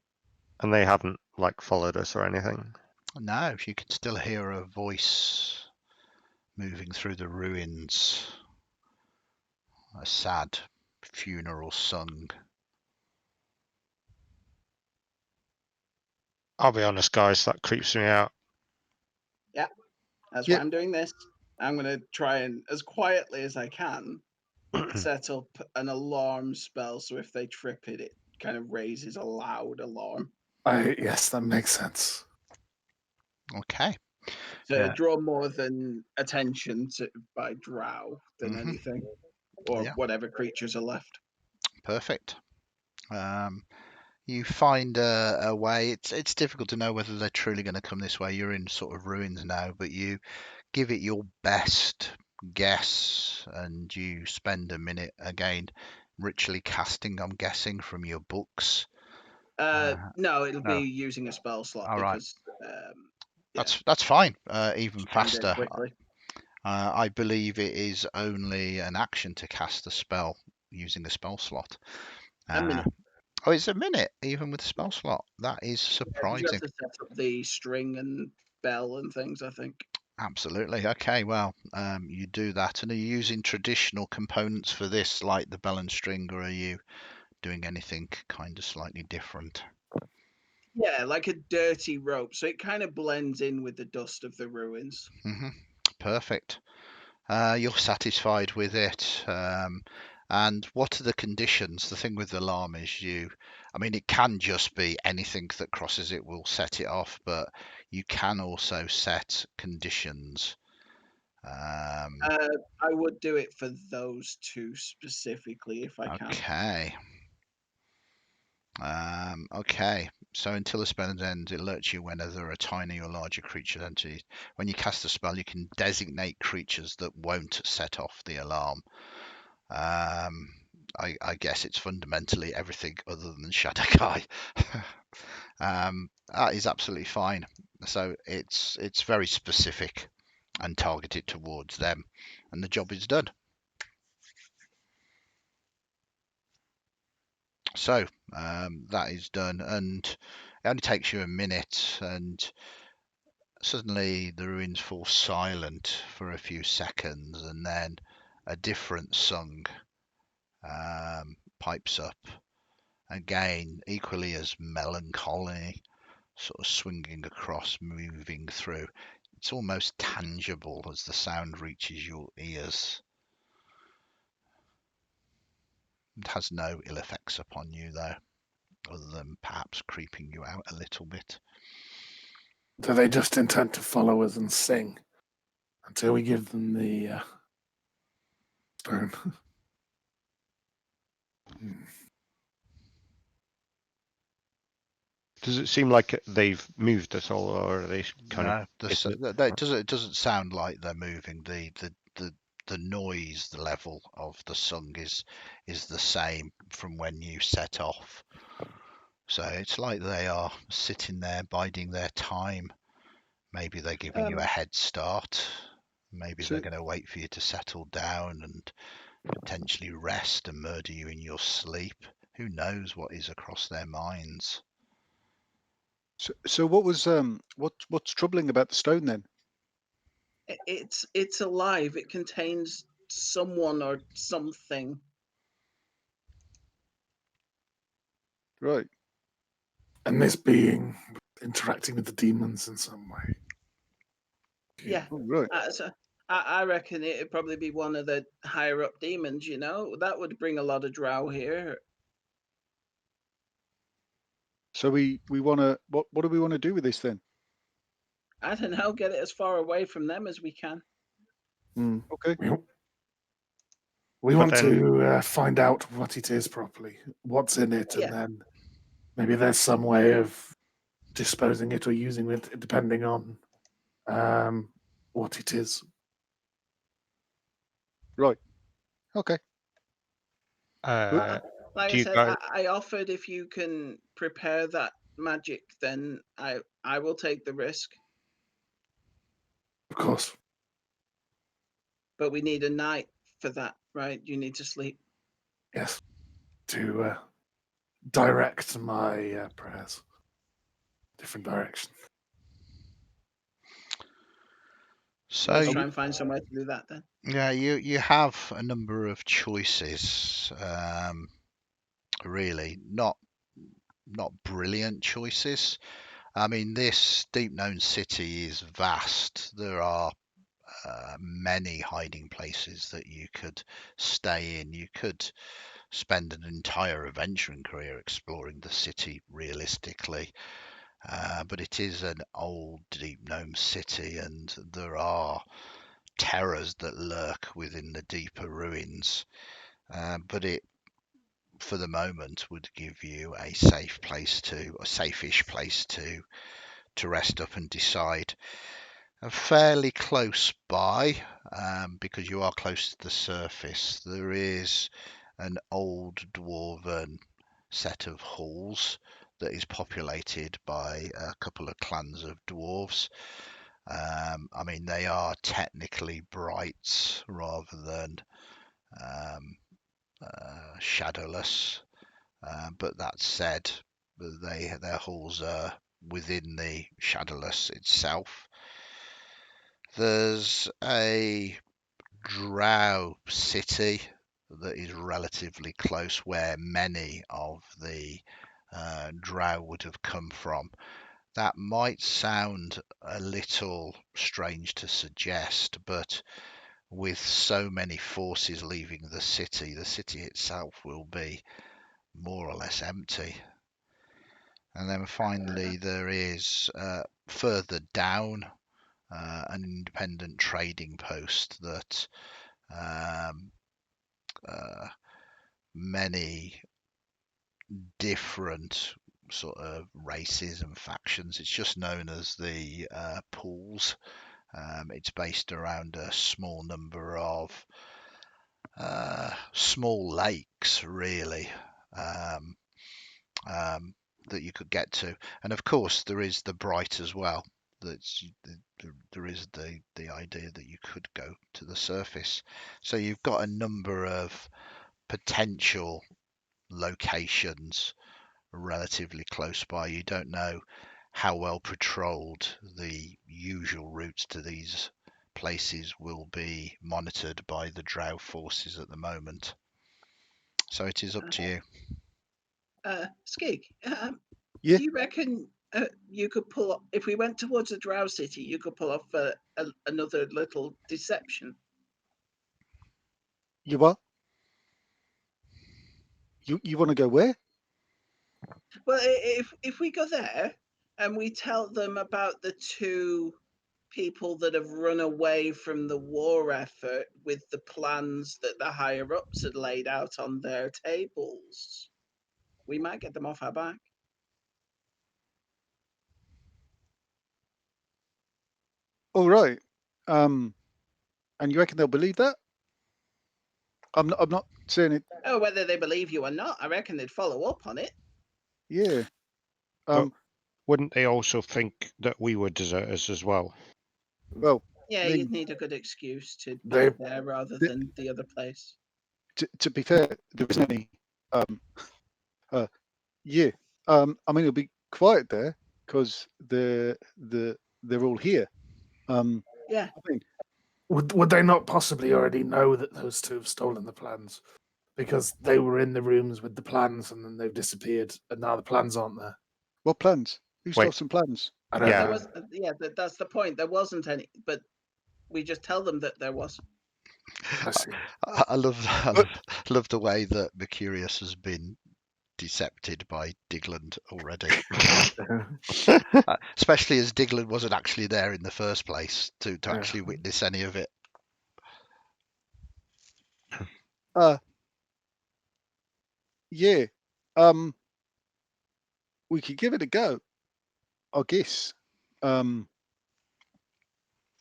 And they haven't like followed us or anything? No, you can still hear a voice moving through the ruins. A sad funeral sung. I'll be honest, guys, that creeps me out. That's Yeah. why I'm doing this. I'm going to try and, as quietly as I can, set up an alarm spell. So if they trip it, it kind of raises a loud alarm Yes, that makes sense. Okay. to Yeah. draw more than attention by drow than Mhm. anything, or Yeah. whatever creatures are left. Perfect. You find a way. It's difficult to know whether they're truly going to come this way. You're in sort of ruins now, but you give it your best guess, and you spend a minute again ritually casting. I'm guessing from your books. No, it'll no. be using a spell slot All right. because yeah, That's fine. Even just try and do it faster. quickly. I believe it is only an action to cast a spell using a spell slot. A minute. Oh, it's a minute, even with a spell slot. That is You surprising. have to set up the string and bell and things, I think. Absolutely. Okay, well, you do that. And are you using traditional components for this, like the bell and string, or are you doing anything kind of slightly different? Yeah, like a dirty rope, so it kind of blends in with the dust of the ruins. Perfect. You're satisfied with it. And what are the conditions? The thing with the alarm is I mean, it can just be anything that crosses it will set it off, but you can also set conditions. I would do it for those two specifically if I can. Okay. Okay. So until the spell ends, it alerts you whenever a tiny or larger creature enters. When you cast a spell, you can designate creatures that won't set off the alarm. I guess it's fundamentally everything other than Shadakai. That is absolutely fine. So it's very specific and targeted towards them, and the job is done. So that is done, and it only takes you a minute, and suddenly the ruins fall silent for a few seconds, and then a different song pipes up. Again, equally as melancholy, sort of swinging across, moving through. It's almost tangible as the sound reaches your ears. It has no ill effects upon you, though, other than perhaps creeping you out a little bit. Do they just intend to follow us and sing until we give them the stone? Does it seem like they've moved at all, or are they kind No, of? it doesn't sound like they're moving. The noise, the level of the song is the same from when you set off. So it's like they are sitting there biding their time. Maybe they're giving you a head start. Maybe So- they're going to wait for you to settle down and potentially rest and murder you in your sleep. Who knows what is across their minds? So what was what's troubling about the stone then? It's alive. It contains someone or something. Right. And this being interacting with the demons in some way. Yeah. Oh, right. So I reckon it'd probably be one of the higher up demons. You know, that would bring a lot of drow here. So we want to what do we want to do with this then? I don't know. Get it as far away from them as we can. Mm. Okay. We But want then- to find out what it is properly, what's in it, Yeah. and then maybe there's some way of disposing it or using it, depending on what it is. Right. Okay. Like do I you said, guys, I offered if you can prepare that magic, then I will take the risk. Of course. But we need a night for that, right? You need to sleep. Yes. To direct my prayers. Different direction. So Let's try and find somewhere to do that then. yeah, you have a number of choices. Really, not brilliant choices. I mean, this deep known city is vast. There are many hiding places that you could stay in. You could spend an entire adventuring career exploring the city realistically. But it is an old, deep known city, and there are terrors that lurk within the deeper ruins. But it, for the moment, would give you a safe place a safe-ish place to rest up and decide. Fairly close by, because you are close to the surface, there is an old dwarven set of halls that is populated by a couple of clans of dwarves. I mean, they are technically brights rather than shadowless, but that said, their halls are within the shadowless itself. There's a drow city that is relatively close where many of the drow would have come from. That might sound a little strange to suggest, but with so many forces leaving the city itself will be more or less empty. And then finally, there is further down an independent trading post that many different sort of races and factions. It's just known as the pools. It's based around a small number of small lakes, really, that you could get to. And of course, there is the Bright as well. There is the idea that you could go to the surface. So you've got a number of potential locations relatively close by. You don't know how well patrolled the usual routes to these places will be monitored by the drow forces at the moment. So it is up to you. Skig, Yeah. do you reckon you could pull up, if we went towards the drow city, you could pull off another little deception? You what? You want to go where? Well, if we go there and we tell them about the two people that have run away from the war effort with the plans that the higher ups had laid out on their tables, we might get them off our back. All right. And you reckon they'll believe that? I'm not saying it. Oh, whether they believe you or not, I reckon they'd follow up on it. Yeah. But wouldn't they also think that we were deserters as well? Well, Yeah, they- you'd need a good excuse to be They- there rather they- than the other place. to be fair, there isn't any. Yeah. I mean, it'll be quiet there because they're all here. Yeah. I mean, Would they not possibly already know that those two have stolen the plans? Because they were in the rooms with the plans and then they've disappeared and now the plans aren't there. what plans? Who stole Wait. some plans? I don't Yeah. There know. was, that's the point. There wasn't any, but we just tell them that there was. I see. I love the way that Mercurius has been decepted by Digland already. Especially as Digland wasn't actually there in the first place to Yeah. actually witness any of it. Yeah. We could give it a go, I guess. I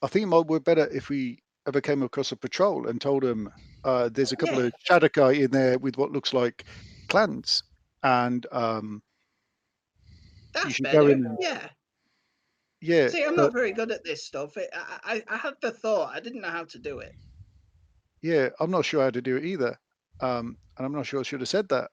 think it might work better if we ever came across a patrol and told them there's a couple Yeah. of Shadowkai in there with what looks like clans, and That's should better. go in and- Yeah. yeah. See, I'm but not very good at this stuff. I had the thought. I didn't know how to do it. yeah, I'm not sure how to do it either, and I'm not sure I should have said that.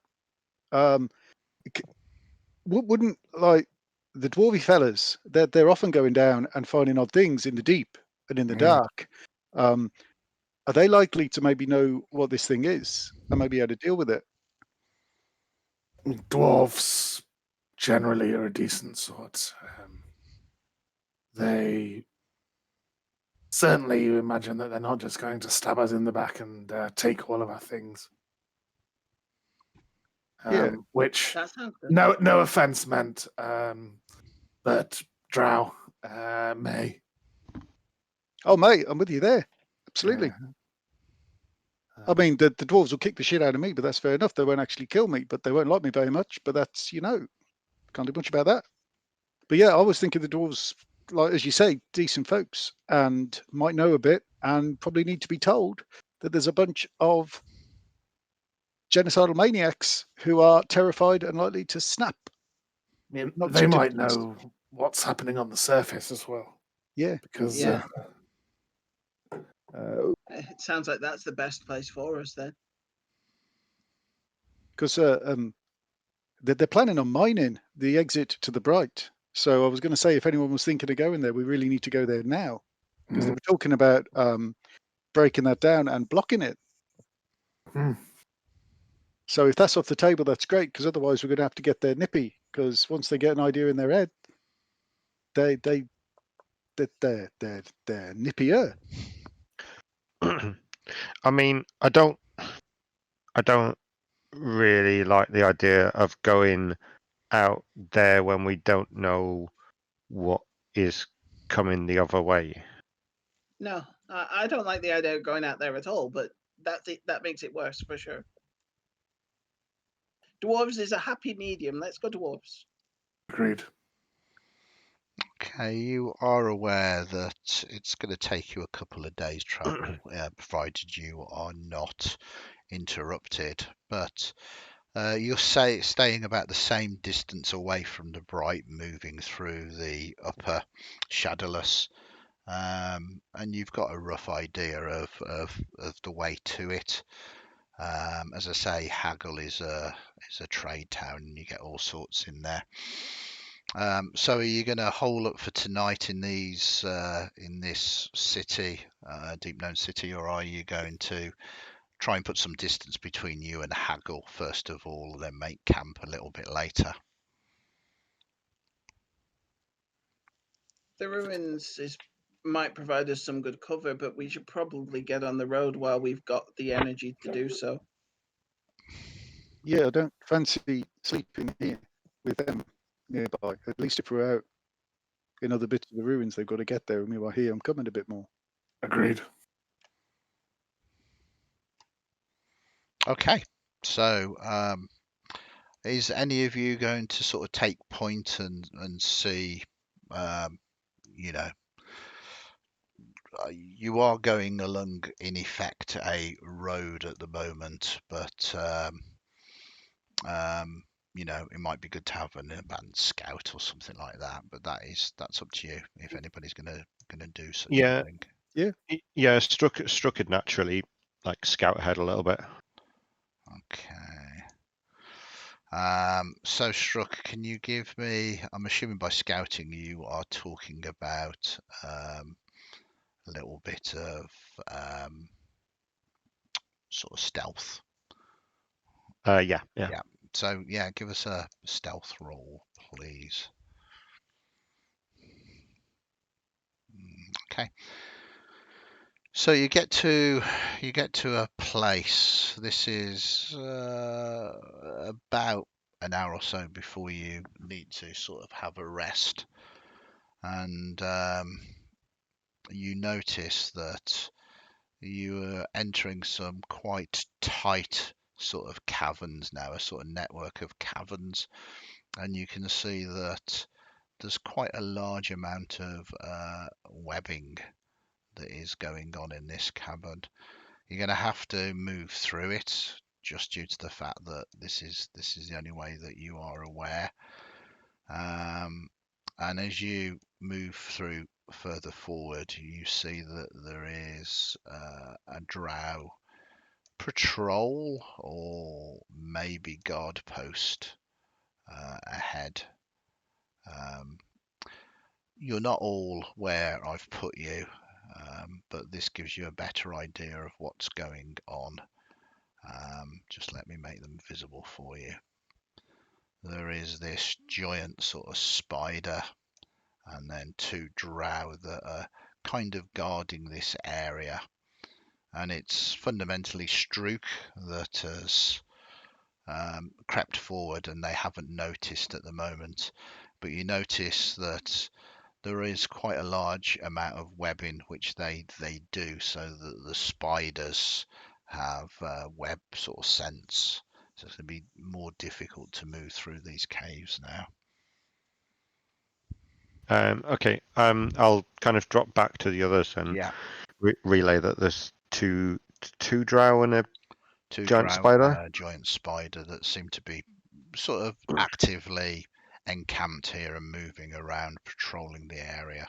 Wouldn't like the dwarvy fellas? They're often going down and finding odd things in the deep and in the dark. Are they likely to maybe know what this thing is and maybe how to deal with it? Dwarves generally are a decent sort. They certainly, you imagine that they're not just going to stab us in the back and take all of our things. Yeah. Which That sounds good. no offense meant, but Drow may. Oh, mate, I'm with you there. Absolutely. I mean, the dwarves will kick the shit out of me, but that's fair enough. They won't actually kill me, but they won't like me very much. But that's, can't do much about that. But yeah, I was thinking the dwarves, like as you say, decent folks and might know a bit and probably need to be told that there's a bunch of genocidal maniacs who are terrified and likely to snap. I mean, Not they too might different. know what's happening on the surface as well. Yeah. Because Yeah. It sounds like that's the best place for us then. Because they're planning on mining the exit to the Bright. So I was going to say, if anyone was thinking of going there, we really need to go there now because they were talking about breaking that down and blocking it. So if that's off the table, that's great, because otherwise we're going to have to get there nippy. Because once they get an idea in their head, they're nippier. I mean, I don't really like the idea of going out there when we don't know what is coming the other way. No, I don't like the idea of going out there at all, but that makes it worse for sure. Dwarves is a happy medium. Let's go dwarves. Agreed. Okay, you are aware that it's going to take you a couple of days' travel, provided you are not interrupted. But you're staying about the same distance away from the Bright, moving through the upper Shadowless, and you've got a rough idea of the way to it. As I say, Haggle is a trade town, and you get all sorts in there. So are you going to hole up for tonight in this city, deep known city, or are you going to try and put some distance between you and Haggle first of all, then make camp a little bit later? The ruins might provide us some good cover, but we should probably get on the road while we've got the energy to do so. Yeah, I don't fancy sleeping here with them nearby. At least if we're out in other bits of the ruins, they've got to get there. And meanwhile, here I'm coming a bit more. Agreed. Okay, so is any of you going to sort of take point and see, you are going along in effect a road at the moment, but it might be good to have an abandoned scout or something like that. But that's up to you if anybody's gonna do such a thing. Yeah, struck it naturally, like scout ahead a little bit. Okay. So Struck, can you give me? I'm assuming by scouting you are talking about a little bit of sort of stealth. Yeah. Yeah. So yeah, give us a stealth roll, please. Okay. So you get to a place. This is about an hour or so before you need to sort of have a rest, and you notice that you are entering some quite tight sort of caverns now, a sort of network of caverns, and you can see that there's quite a large amount of webbing that is going on in this cavern. You're going to have to move through it just due to the fact that this is the only way that you are aware. And as you move through further forward, you see that there is a drow patrol or maybe guard post ahead. You're not all where I've put you, but this gives you a better idea of what's going on. Just let me make them visible for you. There is this giant sort of spider and then two drow that are kind of guarding this area. And it's fundamentally Strook that has crept forward and they haven't noticed at the moment. But you notice that there is quite a large amount of webbing which they do, so that the spiders have web sort of sense. So it's going to be more difficult to move through these caves now. Okay. I'll kind of drop back to the others and Yeah, relay that there's two drow and a two giant drow spider. and a giant spider that seem to be sort of actively encamped here and moving around, patrolling the area.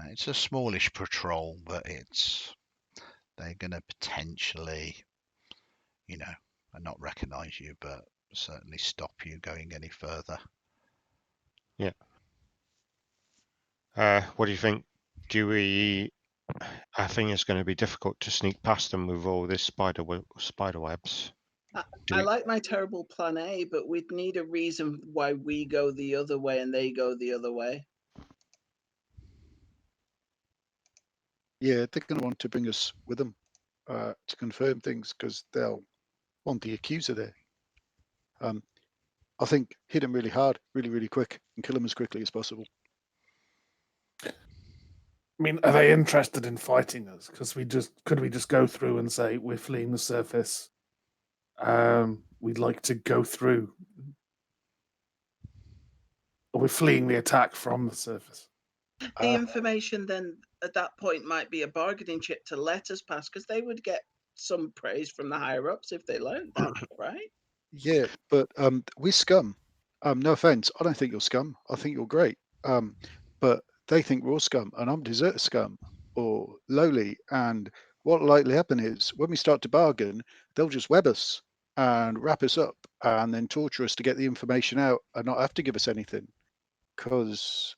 It's a smallish patrol, but they're going to potentially, not recognise you, but certainly stop you going any further. Yeah. What do you think? I think it's going to be difficult to sneak past them with all this spider webs. I like my terrible plan A, but we'd need a reason why we go the other way and they go the other way. Yeah, they're going to want to bring us with them to confirm things because they'll want the accuser there. I think hit them really hard, really quick, and kill them as quickly as possible. I mean, are they interested in fighting us? Because could we just go through and say we're fleeing the surface? We'd like to go through, or we're fleeing the attack from the surface. The information then at that point might be a bargaining chip to let us pass, because they would get some praise from the higher ups if they learned that, right? Yeah, but we're scum. No offense, I don't think you're scum. I think you're great. But they think we're all scum, and I'm deserter scum or lowly. And what'll likely happen is when we start to bargain, they'll just web us and wrap us up and then torture us to get the information out and not have to give us anything, because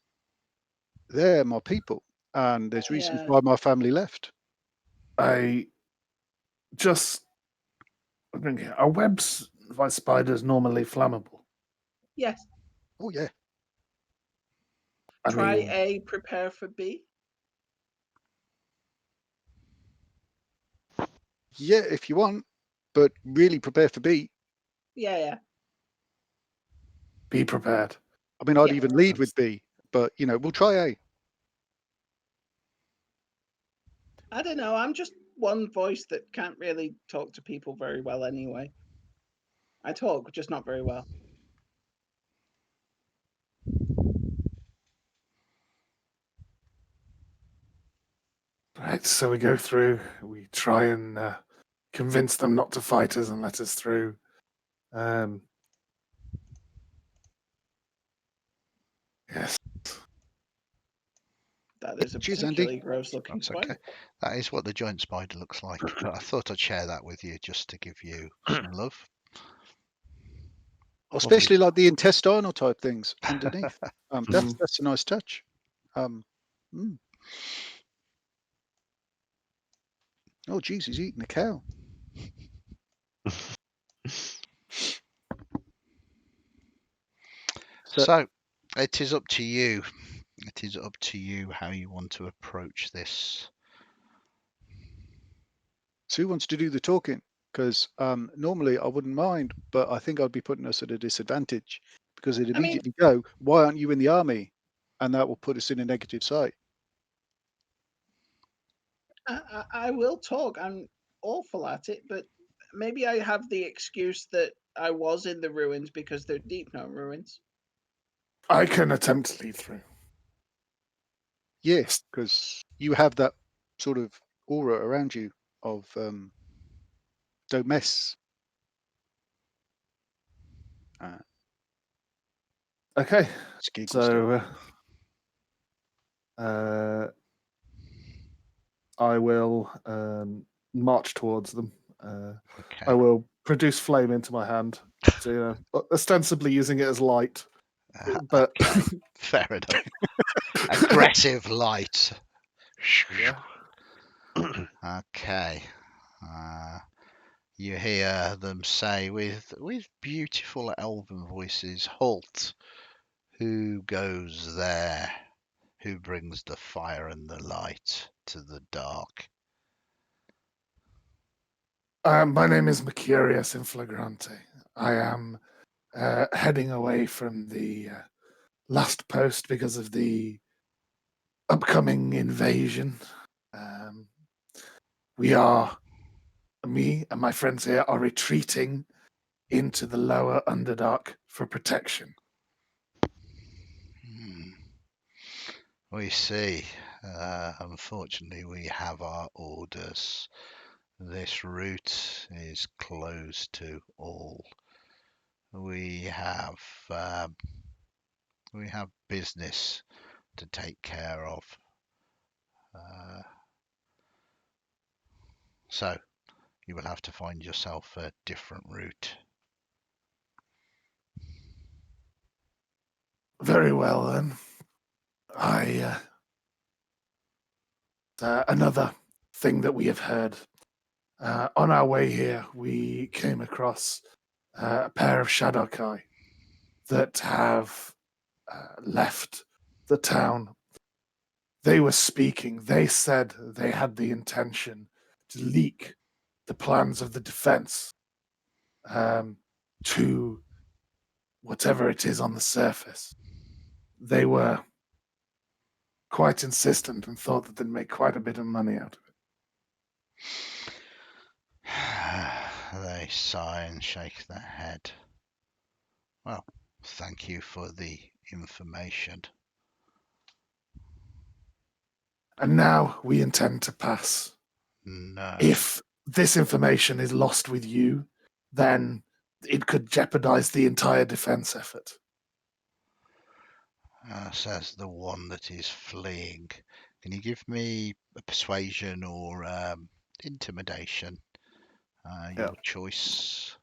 they're my people, and there's reasons Yeah. why my family left. Are webs by spiders normally flammable? Yes. Oh yeah. Try A, prepare for B. Yeah, if you want, but really prepare for B. Yeah. Be prepared. I mean, I'd Yeah. even lead with B, but we'll try A. I don't know. I'm just one voice that can't really talk to people very well anyway. I talk, just not very well. Right, so we go through. We try and convince them not to fight us and let us through. Yes. That is a Cheers, Andy. particularly gross-looking That's spider. okay. That is what the giant spider looks like. But I thought I'd share that with you just to give you some love. Especially like the intestinal type things underneath. That's Mhm. that's a nice touch. Oh, geez, he's eating a cow. So it is up to you. It is up to you how you want to approach this. So who wants to do the talking? Because normally I wouldn't mind, but I think I'd be putting us at a disadvantage because it'd I mean- immediately go, why aren't you in the army? And that will put us in a negative site. I will talk. I'm awful at it, but maybe I have the excuse that I was in the ruins because they're deep gnome ruins. I can attempt to lead through. Yes, because you have that sort of aura around you of don't mess. Okay, Giggle still. so I will march towards them. Okay. I will produce flame into my hand, so, ostensibly using it as light. But Okay, fair enough. Aggressive light. yeah. Okay. You hear them say with beautiful elven voices, "Halt! Who goes there? Who brings the fire and the light to the dark?" My name is Mercurius in Flagrante. I am heading away from the last post because of the upcoming invasion. Me and my friends here are retreating into the lower Underdark for protection. We see. Unfortunately, we have our orders. This route is closed to all. We have business to take care of. So you will have to find yourself a different route. Very well, then. Another thing that we have heard. On our way here, we came across a pair of Shadowkai that have left the town. They were speaking. They said they had the intention to leak the plans of the defense to whatever it is on the surface. They were quite insistent and thought that they'd make quite a bit of money out of it. They sigh and shake their head. Well, thank you for the information. And now we intend to pass. No. If this information is lost with you, then it could jeopardize the entire defense effort. Says the one that is fleeing. Can you give me a persuasion or intimidation? Your choice.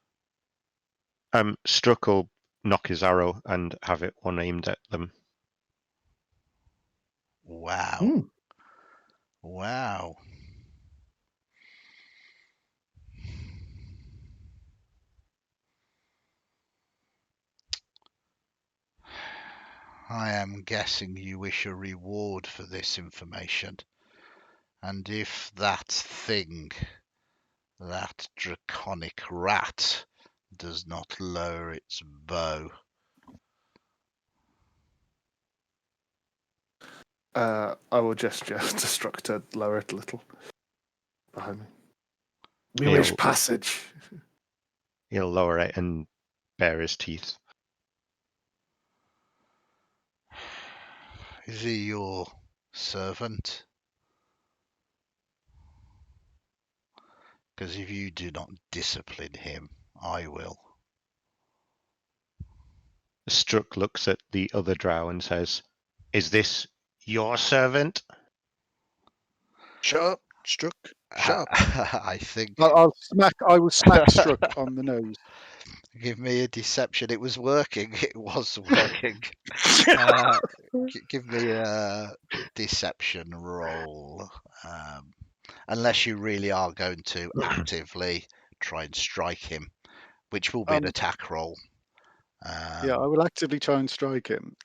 Struck will knock his arrow and have it one aimed at them. Wow. Wow. I am guessing you wish a reward for this information. And if that thing, that draconic rat, does not lower its bow. I will gesture to Struck to lower it a little behind me. We wish passage. He'll lower it and bare his teeth. Is he your servant? Because if you do not discipline him, I will. Struck looks at the other drow and says, "Is this Your servant? Shut up, Struck. Shut up. I think. I was smack Struck on the nose. Give me a deception. It was working. It was working. Give me a deception roll. Unless you really are going to actively try and strike him, which will be an attack roll. Yeah, I will actively try and strike him.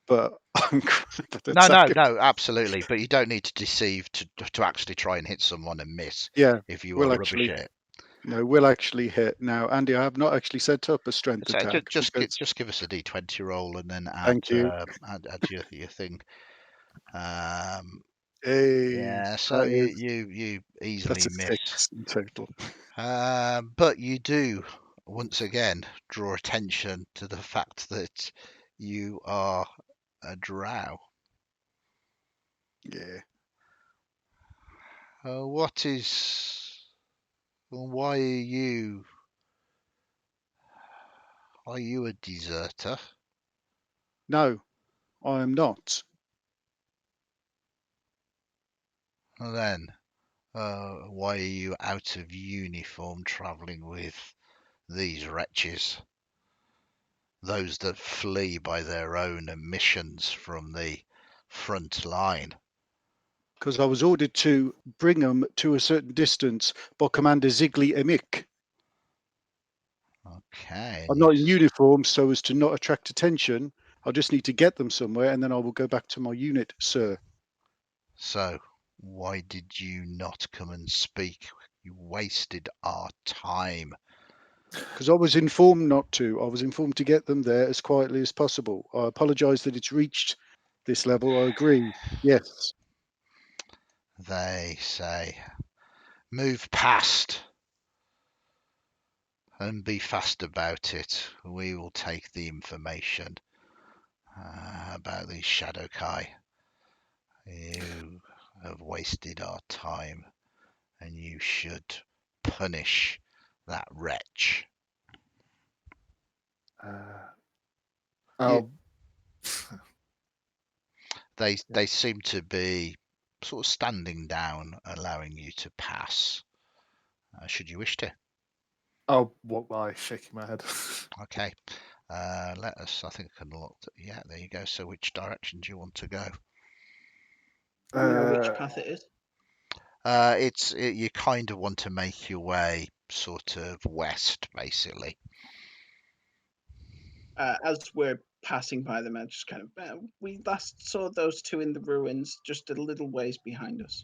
But I'm crap at No, attacking. absolutely. But you don't need to deceive to actually try and hit someone and miss. Yeah, If you we'll are rubbish actually at it. No, we'll actually hit. Now, Andy, I have not actually set up a strength So attack. just because- give us a d20 roll and then Thank you. add your thing. Hey, Yeah, so that is, you easily that's a miss. 6 in total. But you do once again draw attention to the fact that you are a drow. Yeah. What is? Why are you? Are you a deserter? No, I am not. Well then, why are you out of uniform travelling with these wretches? Those that flee by their own admissions from the front line. Because I was ordered to bring them to a certain distance by Commander Ziggly Emik. Okay. I'm not in uniform so as to not attract attention. I just need to get them somewhere and then I will go back to my unit, sir. So, why did you not come and speak? You wasted our time. Because I was informed not to. I was informed to get them there as quietly as possible. I apologise that it's reached this level. I agree. Yes. They say, move past and be fast about it. We will take the information about these Shadowkai. You have wasted our time and you should punish that wretch. Oh, They seem to be sort of standing down, allowing you to pass. Should you wish to. I'll walk by, shaking my head. Okay. Let us. I think I can look. Yeah, there you go. So, which direction do you want to go? Do we know which path it is? You kind of want to make your way sort of west, basically. As we're passing by them, I just kind of we last saw those two in the ruins, just a little ways behind us.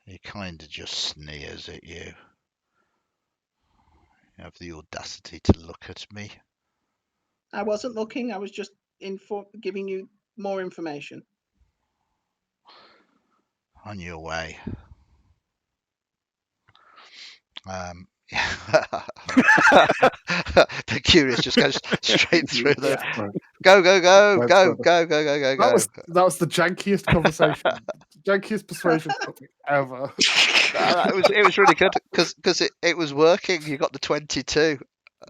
He kind of just sneers at you. You have the audacity to look at me. I wasn't looking. I was just giving you more information. On your way. The curious just goes straight through them. Go. That was the jankiest conversation, jankiest persuasion topic ever. It was really good because it was working. You got the 22,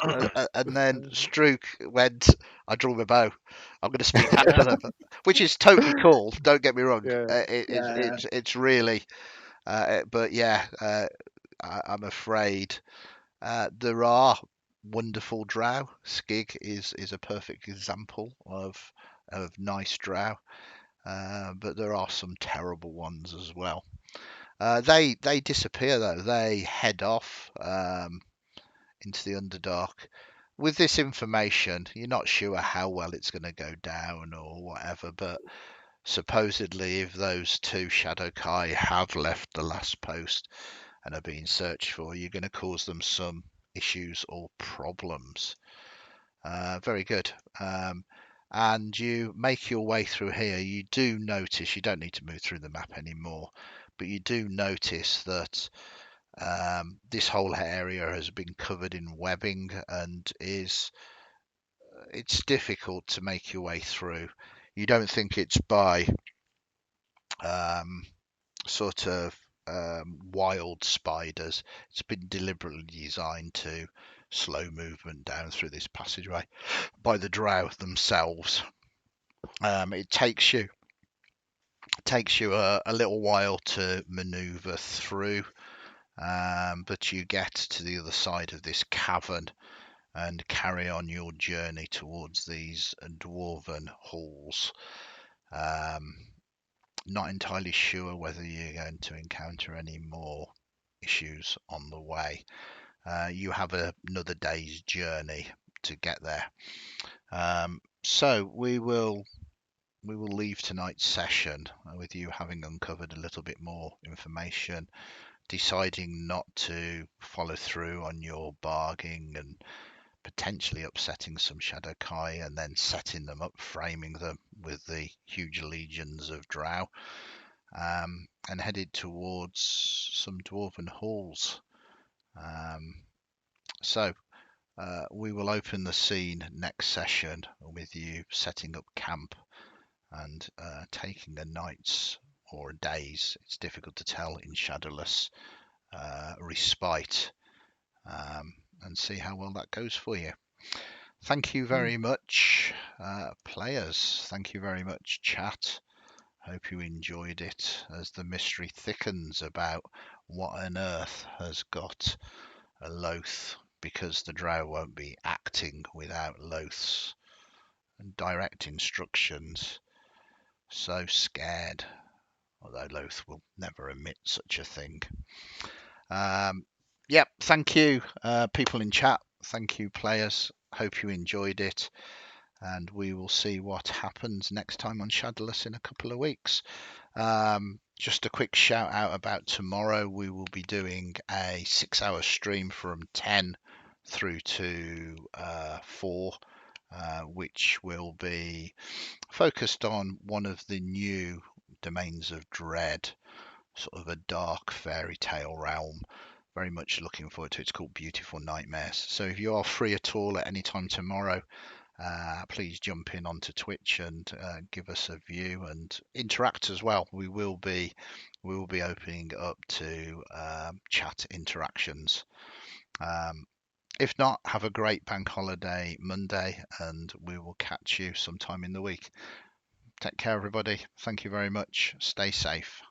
and then Strook went. I draw my bow. I'm going to speak back to them, which is totally cool. Don't get me wrong. Yeah. It's really, but yeah, I'm afraid there are wonderful drow. Skig is a perfect example of nice drow, but there are some terrible ones as well. They disappear though. They head off into the Underdark. With this information, you're not sure how well it's going to go down or whatever, but supposedly if those two Shadowkai have left the last post and are being searched for, you're going to cause them some issues or problems. Very good. And you make your way through here. You do notice, you don't need to move through the map anymore, but you do notice that this whole area has been covered in webbing and it's difficult to make your way through. You don't think it's by sort of wild spiders. It's been deliberately designed to slow movement down through this passageway by the drow themselves. It takes you a little while to maneuver through, but you get to the other side of this cavern and carry on your journey towards these dwarven halls. Not entirely sure whether you're going to encounter any more issues on the way. You have another day's journey to get there. So we will leave tonight's session with you having uncovered a little bit more information, deciding not to follow through on your bargaining and potentially upsetting some Shadow Kai, and then setting them up, framing them with the huge legions of drow, and headed towards some dwarven halls. So we will open the scene next session with you setting up camp and taking a night's or a day's, it's difficult to tell in Shadowless, respite, and see how well that goes for you. Thank you very much, players. Thank you very much, chat. Hope you enjoyed it as the mystery thickens about what on earth has got a Loth, because the drow won't be acting without Loth's and direct instructions. So scared, although Loth will never admit such a thing. Yep, thank you, people in chat. Thank you, players. Hope you enjoyed it. And we will see what happens next time on Shadowless in a couple of weeks. Just a quick shout out about tomorrow. We will be doing a 6-hour stream from 10 through to 4, which will be focused on one of the new domains of dread, sort of a dark fairy tale realm. Very much looking forward to it. It's called Beautiful Nightmares. So if you are free at all at any time tomorrow, please jump in onto Twitch and give us a view and interact as well. We will be opening up to chat interactions. If not, have a great bank holiday Monday, and we will catch you sometime in the week. Take care, everybody. Thank you very much. Stay safe.